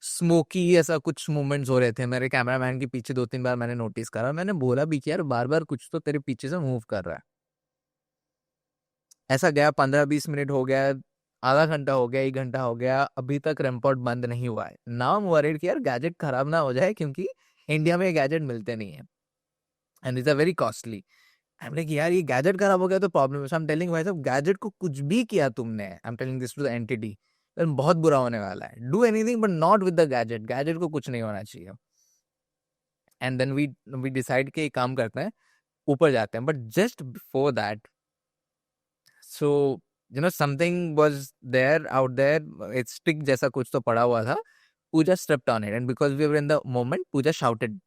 S2: smoky, ऐसा कुछ movements हो रहे थे. मेरे कैमरामैन के पीछे 2-3 बार मैंने नोटिस करा. मैंने बोला भी कि यार बार बार कुछ तो तेरे पीछे से मूव कर रहा है. ऐसा गया 15-20 मिनट हो गया, आधा घंटा हो गया, 1 घंटा हो गया, अभी तक REM pod बंद नहीं हुआ है. नाउ आई एम वरीड कि यार गैजेट खराब ना हो जाए क्योंकि इंडिया में ये गैजेट मिलते नहीं है and it's very costly. I am like यार ये गैजेट खराब हो गया तो प्रॉब्लम है. सो आई एम टेलिंग भाई साहब गैजेट को कुछ भी किया तुमने, I am telling this to the entity, then बहुत बुरा होने वाला है. Do anything but not with the gadget. Gadget को कुछ नहीं होना चाहिए. एंड देन वी डिसाइड कि एक काम करते हैं, ऊपर जाते हैं. But just before that, so you know something was there out there, it's stick जैसा कुछ तो पड़ा हुआ था. Pooja stepped on it and because we were in the moment, Pooja shouted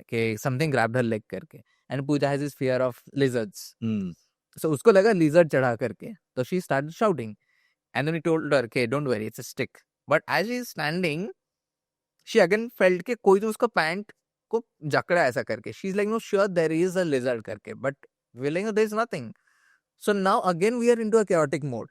S2: okay, something grabbed her leg करके. And Pooja has this fear of lizards. So उसको लगा lizard चढ़ा करके, तो she started shouting. And then he told her okay, don't worry, it's a stick. But as she is standing, she again felt कि कोई तो उसका pant को जकड़ा ऐसा करके. She's like no sure there is a lizard करके, but we're like no there is nothing. So now again we are into a chaotic mode.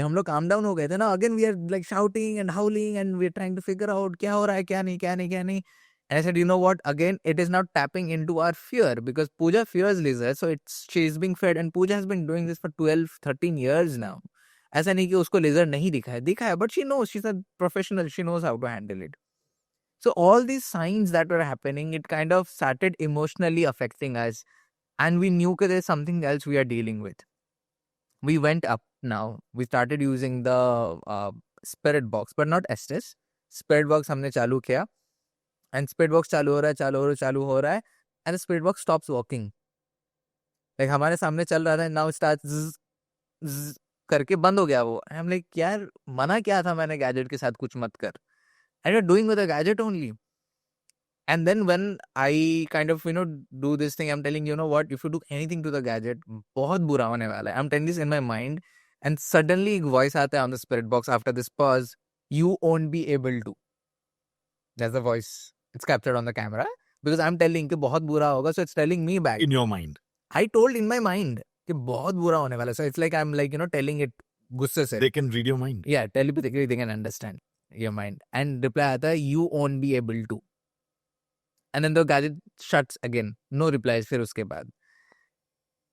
S2: हम लोग calm down हो गए थे ना. Again we are like shouting and howling and we are trying to figure out क्या हो रहा है, क्या नहीं. And I said, you know what? Again, it is now tapping into our fear because Pooja fears lizards. So she is being fed and Pooja has been doing this for 12-13 years now. ऐसा नहीं कि उसको lizard नहीं दिखा है, but she knows, she's a professional, she knows how to handle it. So all these signs that were happening, it kind of started emotionally affecting us. And we knew that there's something else we are dealing with. We went up now. We started using the spirit box, but not Estes. Spirit box हमने चालू किया. And spirit box चालू हो रहा है. And the spirit box stops walking. Like हमारे सामने चल रहा था. Now it starts zzz करके बंद हो गया वो. I'm like यार मना क्या था मैंने गैजेट के साथ कुछ मत कर. And you're doing with a gadget only. And then when I kind of, do this thing, I'm telling you know what, if you do anything to the gadget, बहुत बुरा होने वाला है. I'm telling this in my mind. And suddenly एक voice आता है on the spirit box after this pause. you won't be able to. That's the voice. It's captured on the camera. Because I'm telling कि बहुत बुरा होगा, so it's telling me back.
S1: In your mind.
S2: I told in my mind कि बहुत बुरा होने वाला. So it's like I'm like, telling it गुस्से से.
S1: They can read your mind.
S2: Yeah, telepathically they can understand your mind. And reply आता है, you won't be able to. And then the gadget shuts again. No replies फिर उसके बाद.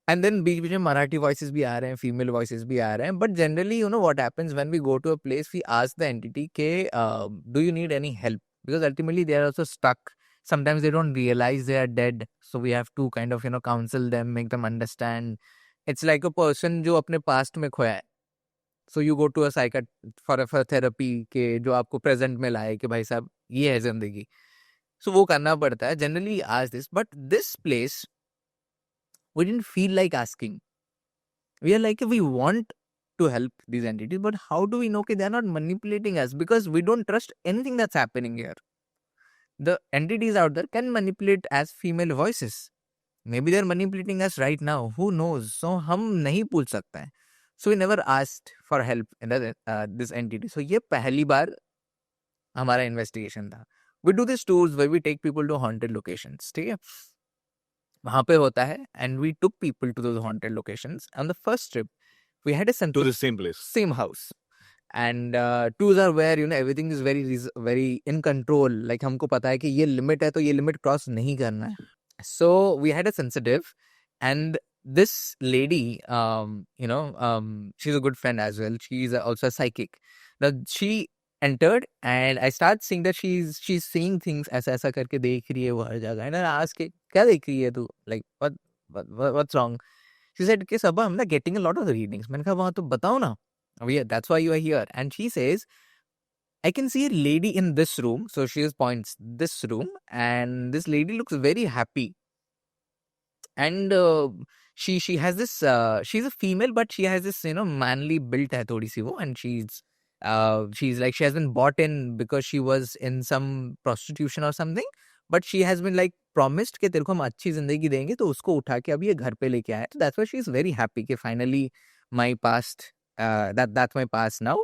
S2: And then बीच में Marathi voices भी आ रहे हैं, female voices भी आ रहे हैं. But generally, what happens when we go to a place, we ask the entity के, do you need any help? Because ultimately they are also stuck. Sometimes they don't realize they are dead. So we have to kind of, counsel them, make them understand. It's like a person जो अपने past में खोया है. So you go to a psychiatrist for a therapy के जो आपको present में लाए कि भाई साहब ये है जिंदगी. So वो करना पड़ता है. Generally ask this. But this place, we didn't feel like asking. We are like, we want to help these entities, but how do we know that they are not manipulating us? Because we don't trust anything that's happening here. The entities out there can manipulate as female voices. Maybe they're manipulating us right now. Who knows? So हम नहीं पूछ सकते हैं. So we never asked for help in this entity. So ये पहली बार हमारा investigation था. We do these tours where we take people to haunted locations. ठीक है? वहाँ पे होता है, and we took people to those haunted locations. On the first trip, we had a
S1: To the same place.
S2: same house. And tours are where, everything is very in control. Like हमको पता है कि ये limit है तो ये limit cross नहीं करना है. So we had a sensitive, and this lady, she's a good friend as well. She's also a psychic. Now she entered, and I start seeing that she's seeing things ऐसा करके देख रही है वो हर जगह. And I asked her, क्या देख रही है तू? Like what's wrong? She said कि Sabha, I'm not getting a lot of readings. मैंने कहा वहाँ तो बताओ ना. Oh yeah, that's why you are here. And she says, I can see a lady in this room. So she points this room, and this lady looks very happy. And she has this, she's a female, but she has this, manly built hai thodi si wo, and she's like, she has been bought in because she was in some prostitution or something, but she has been like promised कि तेरे को हम अच्छी जिंदगी देंगे तो उसको उठा के अब ये घर पे लेके आए. So that's why she is very happy कि finally my past, that's my past now.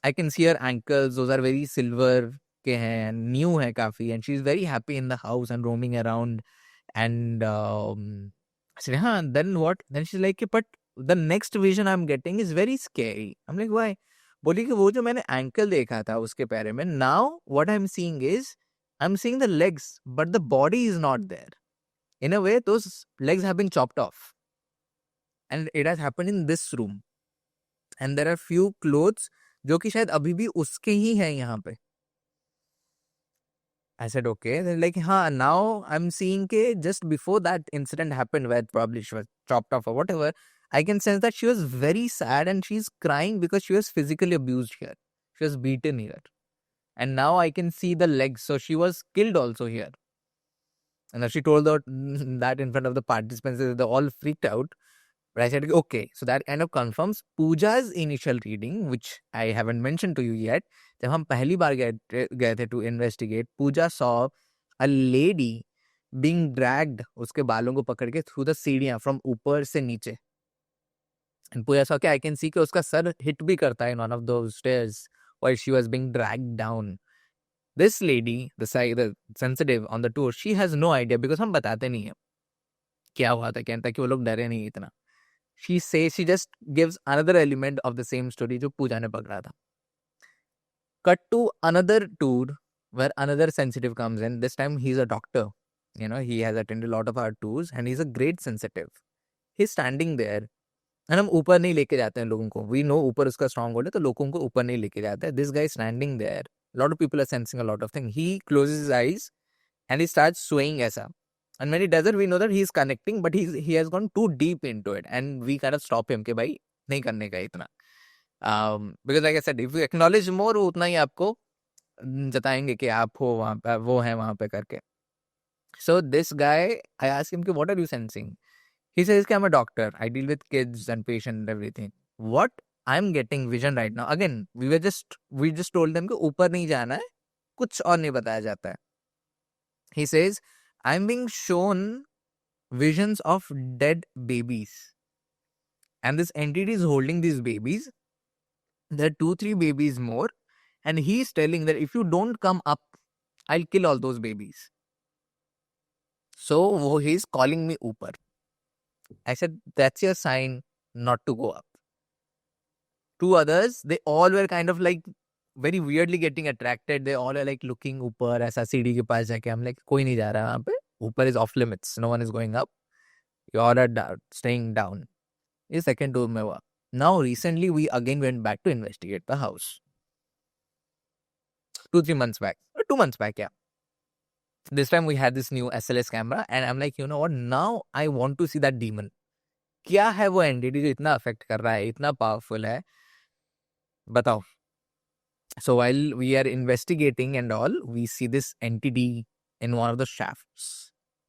S2: I can see her ankles, those are very silver के हैं, new है काफी, and she's very happy in the house and roaming around. And I said, then what? Then she's like, but the next vision I'm getting is very scary. I'm like, why? बोली कि वो जो मैंने ankle देखा था उसके पैर में, now what I'm seeing is, I'm seeing the legs, but the body is not there. In a way, those legs have been chopped off. And it has happened in this room. And there are few clothes जो कि शायद अभी भी उसके ही हैं यहाँ पे. I said, okay. They're like, now I'm seeing that just before that incident happened where probably she was chopped off or whatever, I can sense that she was very sad and she's crying because she was physically abused here. She was beaten here. And now I can see the legs. So she was killed also here. And then she told that in front of the participants, they all freaked out. But I said, okay. So that kind of confirms Pooja's initial reading, which I haven't mentioned to you yet. जब हम पहली बार गए थे to investigate, Pooja saw a lady being dragged, उसके बालों को पकड़ के through the सीढ़ियाँ from ऊपर से नीचे. And Pooja saw कि I can see कि उसका सर hit भी करता है in one of those stairs while she was being dragged down. This lady, the sensitive on the tour, she has no idea because हम बताते नहीं हैं क्या हुआ था, कहता कि वो लोग डरे नहीं इतना. She says, she just gives another element of the same story जो पूजा ने पकड़ा था. Cut to another tour where another sensitive comes in. This time he's a doctor. He has attended a lot of our tours and he's a great sensitive. He's standing there. And हम ऊपर नहीं लेके जाते हैं लोगों को. We know ऊपर उसका strong hold है तो लोगों को ऊपर नहीं लेके जाते हैं. This guy is standing there. A lot of people are sensing a lot of things. He closes his eyes and he starts swaying ऐसा. And when he does it, we know that he's connecting, but he has gone too deep into it. And we kind of stop him कि भाई नहीं करने का इतना. Because like I said, if you acknowledge more, वो उतना ही आपको जताएंगे कि आप हो वहाँ पे, वो हैं वहाँ पे करके. So this guy, I asked him, what are you sensing? He says, I'm a doctor. I deal with kids and patients and everything. What I'm getting vision right now. Again, we just told them कि ऊपर नहीं जाना है, कुछ और नहीं बताया जाता है. He says, I'm being shown visions of dead babies. And this entity is holding these babies. There are 2-3 babies more. and he's telling that if you don't come up, I'll kill all those babies. So he's calling me ऊपर. I said, that's your sign not to go up. Two others, they all were kind of like very weirdly getting attracted. They all are like looking ऊपर, ऐसा सीढ़ी के पास जाके. I'm like, कोई नहीं जा रहा वहाँ पे. ऊपर is off limits. No one is going up. You all are staying down. ये second tour में हुआ. Now recently we again went back to investigate the house. 2-3 months back. Or 2 months back, yeah. This time we had this new SLS camera and I'm like, you know what? Now I want to see that demon. क्या है वो entity जो इतना affect कर रहा है, इतना powerful है? बताओ. So while we are investigating and all, we see this entity in one of the shafts.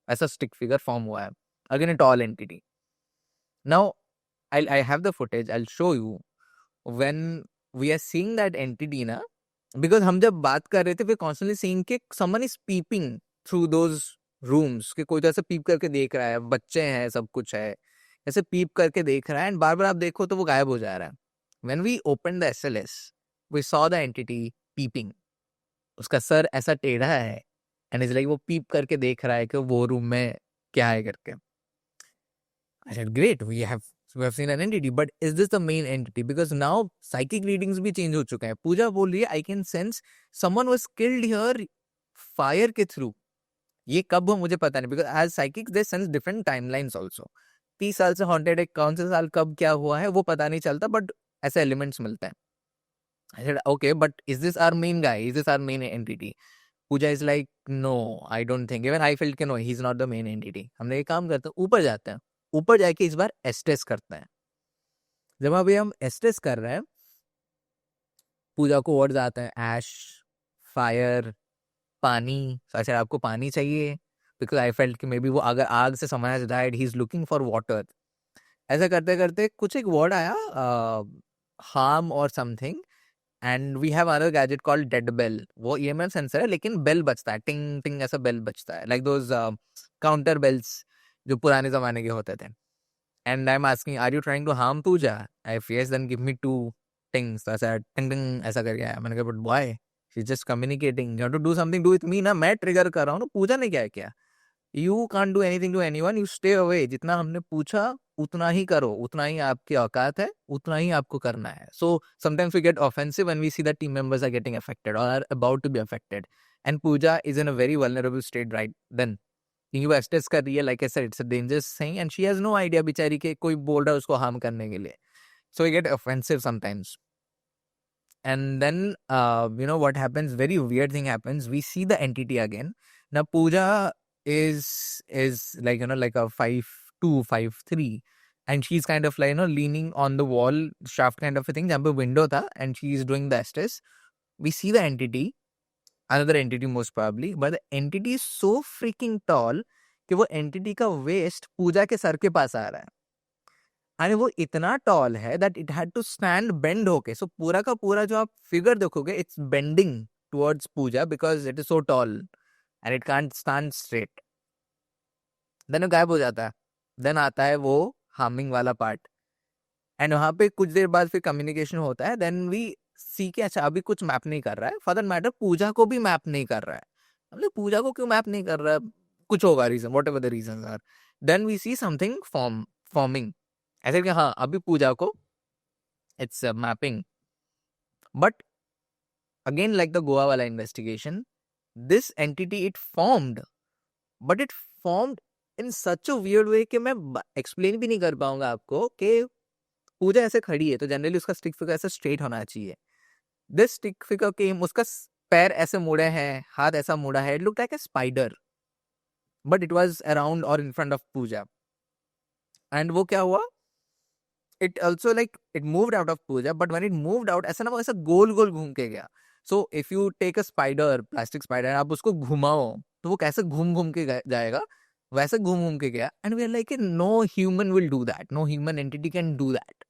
S2: ऐसा stick figure form हुआ है. Again, a tall entity. Now, I have the footage. I'll show you. When we are seeing that entity ना, because हम जब बात कर रहे थे, we're constantly seeing कि someone is peeping through those rooms. कि कोई तो ऐसे peep करके देख रहा है, बच्चे हैं, सब कुछ है. ऐसे peep करके देख रहा है and बार-बार आप देखो तो वो गायब हो जा रहा है. When we opened the SLS, we saw the entity peeping. उसका सर ऐसा टेढ़ा है and it's like वो peep करके देख रहा है कि वो रूम में क्या है करके. I said, great, we have seen an entity, but is this the main entity? Because now psychic readings भी change हो चुके हैं. पूजा बोल रही है, I can sense someone was killed here fire के through. ये कब हुआ मुझे पता नहीं, because as psychics they sense different timelines also. 30 साल से haunted है, कौन से साल कब क्या हुआ है वो पता नहीं चलता, but ऐसे elements मिलते हैं. I said, okay, but is this our main guy? Is this our main entity? Pooja is like, no, I don't think. Even I felt कि no, he's not the main entity. हमने ये काम करते हैं, ऊपर जाते हैं. ऊपर जाके इस बार एस्टेस करते हैं. जब अभी हम एस्टेस कर रहे हैं, पूजा को वर्ड्स आते हैं ऐश, फायर, पानी. अच्छा आपको पानी चाहिए, बिकॉज आई फेल्ट कि मे बी वो अगर आग से someone has died, he is looking for water. ऐसा करते करते कुछ एक वर्ड आया, हार्म और something, and we have another gadget called dead bell. वो EMF सेंसर है लेकिन बेल बजता है, टिंग टिंग ऐसा बेल बजता है, लाइक दोज काउंटर बेल्स जो पुराने जमाने के होते थे. And I am asking, are you trying to harm Pooja? If yes then give me 2 things. ऐसा टिंग टिंग ऐसा करके आया. मैंने कहा but why? She is just communicating. You have to do something, do with me ना. मैं ट्रिगर कर रहा हूँ ना, पूजा ने क्या किया? You can't do anything to anyone, you stay away. जितना हमने पूछा उतना ही करो, उतना ही आपकी औकात है, उतना ही आपको करना है. So sometimes we get offensive when we see that team members are getting affected or are about to be affected. And Pooja is in a very vulnerable state right then. क्योंकि वो एस्टेस कर रही है, like I said, it's a dangerous thing and she has no idea बेचारी के कोई बोल रहा है उसको हार्म करने के लिए. So we get offensive sometimes. And then, what happens, very weird thing happens. We see the entity again. Now, Pooja is like, like a 5'2", 5'3", and she's kind of like, leaning on the wall, shaft kind of a thing, जहाँ पे window था, and she's doing the estes. We see the entity, another entity most probably, but the entity is so freaking tall कि वो entity का waist पूजा के sir के पास आ रहा है. और वो इतना टॉल है that it had to stand bend होके. सो पूरा का पूरा जो आप फिगर देखोगे, it's bending towards Pooja because it is so tall and it can't stand straight. Then वो गायब हो जाता है. देन आता है वो हार्मिंग वाला पार्ट, एंड वहाँ पे कुछ देर बाद फिर कम्युनिकेशन होता है. देन वी सी के अच्छा अभी कुछ मैप नहीं कर रहा है, फॉर दैट मैटर पूजा को भी मैप नहीं कर रहा है. मतलब पूजा को क्यों मैप नहीं कर रहा है? कुछ होगा reason, whatever the reason are. Then we see something forming. ऐसे कि हाँ अभी पूजा को it's mapping. But again like the Goa वाला investigation, this entity it formed, but it formed in such a weird way कि मैं एक्सप्लेन भी नहीं कर पाऊंगा आपको. कि पूजा ऐसे खड़ी है तो जनरली उसका स्टिक फिगर ऐसे स्ट्रेट होना चाहिए. दिस स्टिक फिगर के उसका पैर ऐसे मुड़े हैं, हाथ ऐसा मुड़ा है, it look like a spider, but it was around or in front of Pooja. And वो क्या हुआ, it also like it moved out of Pooja, but when it moved out ऐसा ना वो ऐसा गोल गोल घूम के गया. So if you take a spider, plastic spider, आप उसको घुमाओ तो वो कैसे घूम घूम के जाएगा, वैसे घूम घूम के गया. And we are like no human will do that, no human entity can do that,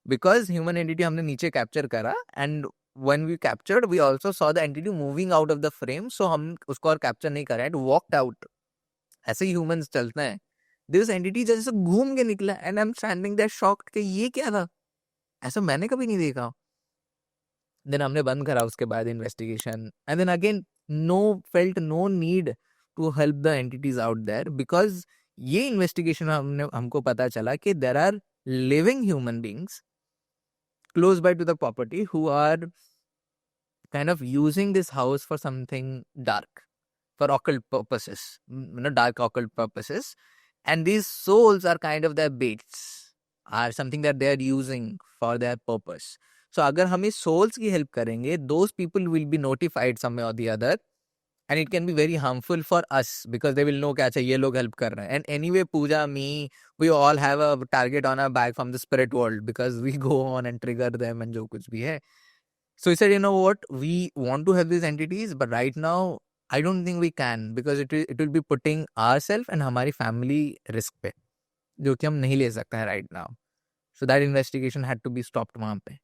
S2: because human entity हमने नीचे capture करा, and when we captured we also saw the entity moving out of the frame, so हम उसको और capture नहीं करा, it walked out. ऐसे ही humans चलते हैं. दिस एंटिटी जैसे घूम के निकला and I am standing there shocked कि ये क्या था, ऐसा मैंने कभी नहीं देखा. देन हमने बंद करा उसके बाद investigation, and then again felt no need to help the entities out there, because ये इन्वेस्टिगेशन हमको पता चला कि there are living human beings close by to the property who are kind of using this house for something dark, for occult purposes, dark occult purposes, and these souls are kind of their baits, are something that they are using for their purpose. So अगर हम इस souls की help करेंगे, those people will be notified some way or the other, and it can be very harmful for us because they will know कि अच्छा ये लोग help कर रहे हैं. And anyway, Pooja, me, we all have a target on our back from the spirit world because we go on and trigger them and जो कुछ भी है. So he said, you know what, we want to help these entities, but right now I don't think we can, because it will be putting ourselves and हमारी family risk पे, जो कि हम नहीं ले सकते हैं right now. So that investigation had to be stopped वहाँ पे.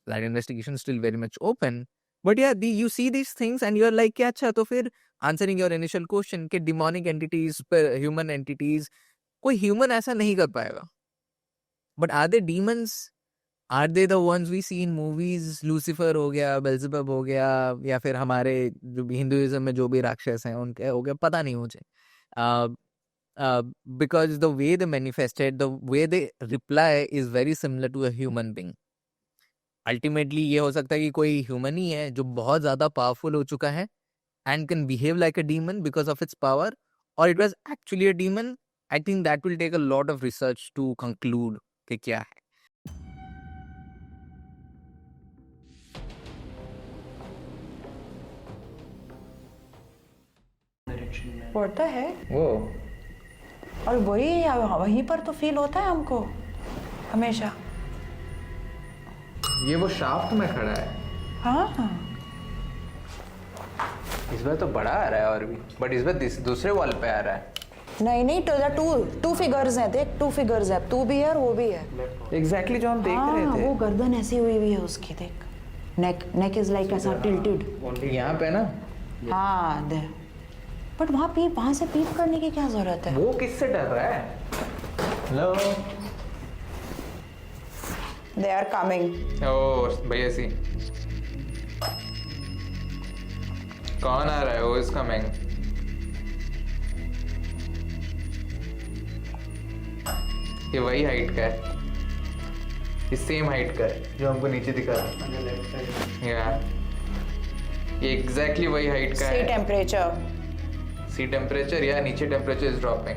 S2: That investigation is still very much open. But yeah, you see these things and you're like, अच्छा तो फिर answering your initial question कि demonic entities पर human entities, कोई human ऐसा नहीं कर पाएगा. But are they demons? Are they the ones we see in movies? Lucifer हो गया, Beelzebub हो गया, या फिर हमारे जो भी हिंदुइज्म में जो भी राक्षस हैं उनके हो गया, पता नहीं मुझे. Because the way they manifested, the way they reply is very similar to a human being. Ultimately ये हो सकता है कि कोई ह्यूमन ही है जो बहुत ज़्यादा पावरफुल हो चुका है and can behave like a demon because of its power, or it was actually a demon. I think that will take a lot of research to conclude कि क्या है.
S3: पड़ता है
S2: वो
S3: और वहीं पर तो फील होता है हमको हमेशा.
S2: ये वो शाफ्ट में खड़ा है.
S3: हाँ,
S2: इस बार तो बड़ा आ रहा है और भी, बट इस बार दूसरे वॉल पे आ रहा है.
S3: नहीं टू फिगर्स हैं, देख 2 फिगर्स है, तू भी है और वो भी है.
S2: एग्जैक्टली जो हम देख रहे थे.
S3: वो गर्दन ऐसी हुई है उसकी, देख नेक इज लाइक ऐसा टिल्टेड.
S2: यहाँ पे ना.
S3: हाँ दे, बट वहाँ से पीप करने की क्या जरूरत है?
S2: वो किससे डर रहा है? Hello,
S3: they are coming.
S2: ओ भैया सी, कौन आ रहा है? वो इज कमिंग. ये वही हाइट का है, ये सेम हाइट का है जो हमको नीचे दिखा रहा है. ये एग्जैक्टली वही हाइट का है.
S3: सी टेम्परेचर
S2: सी टेम्परेचर या नीचे टेम्परेचर इज ड्रॉपिंग.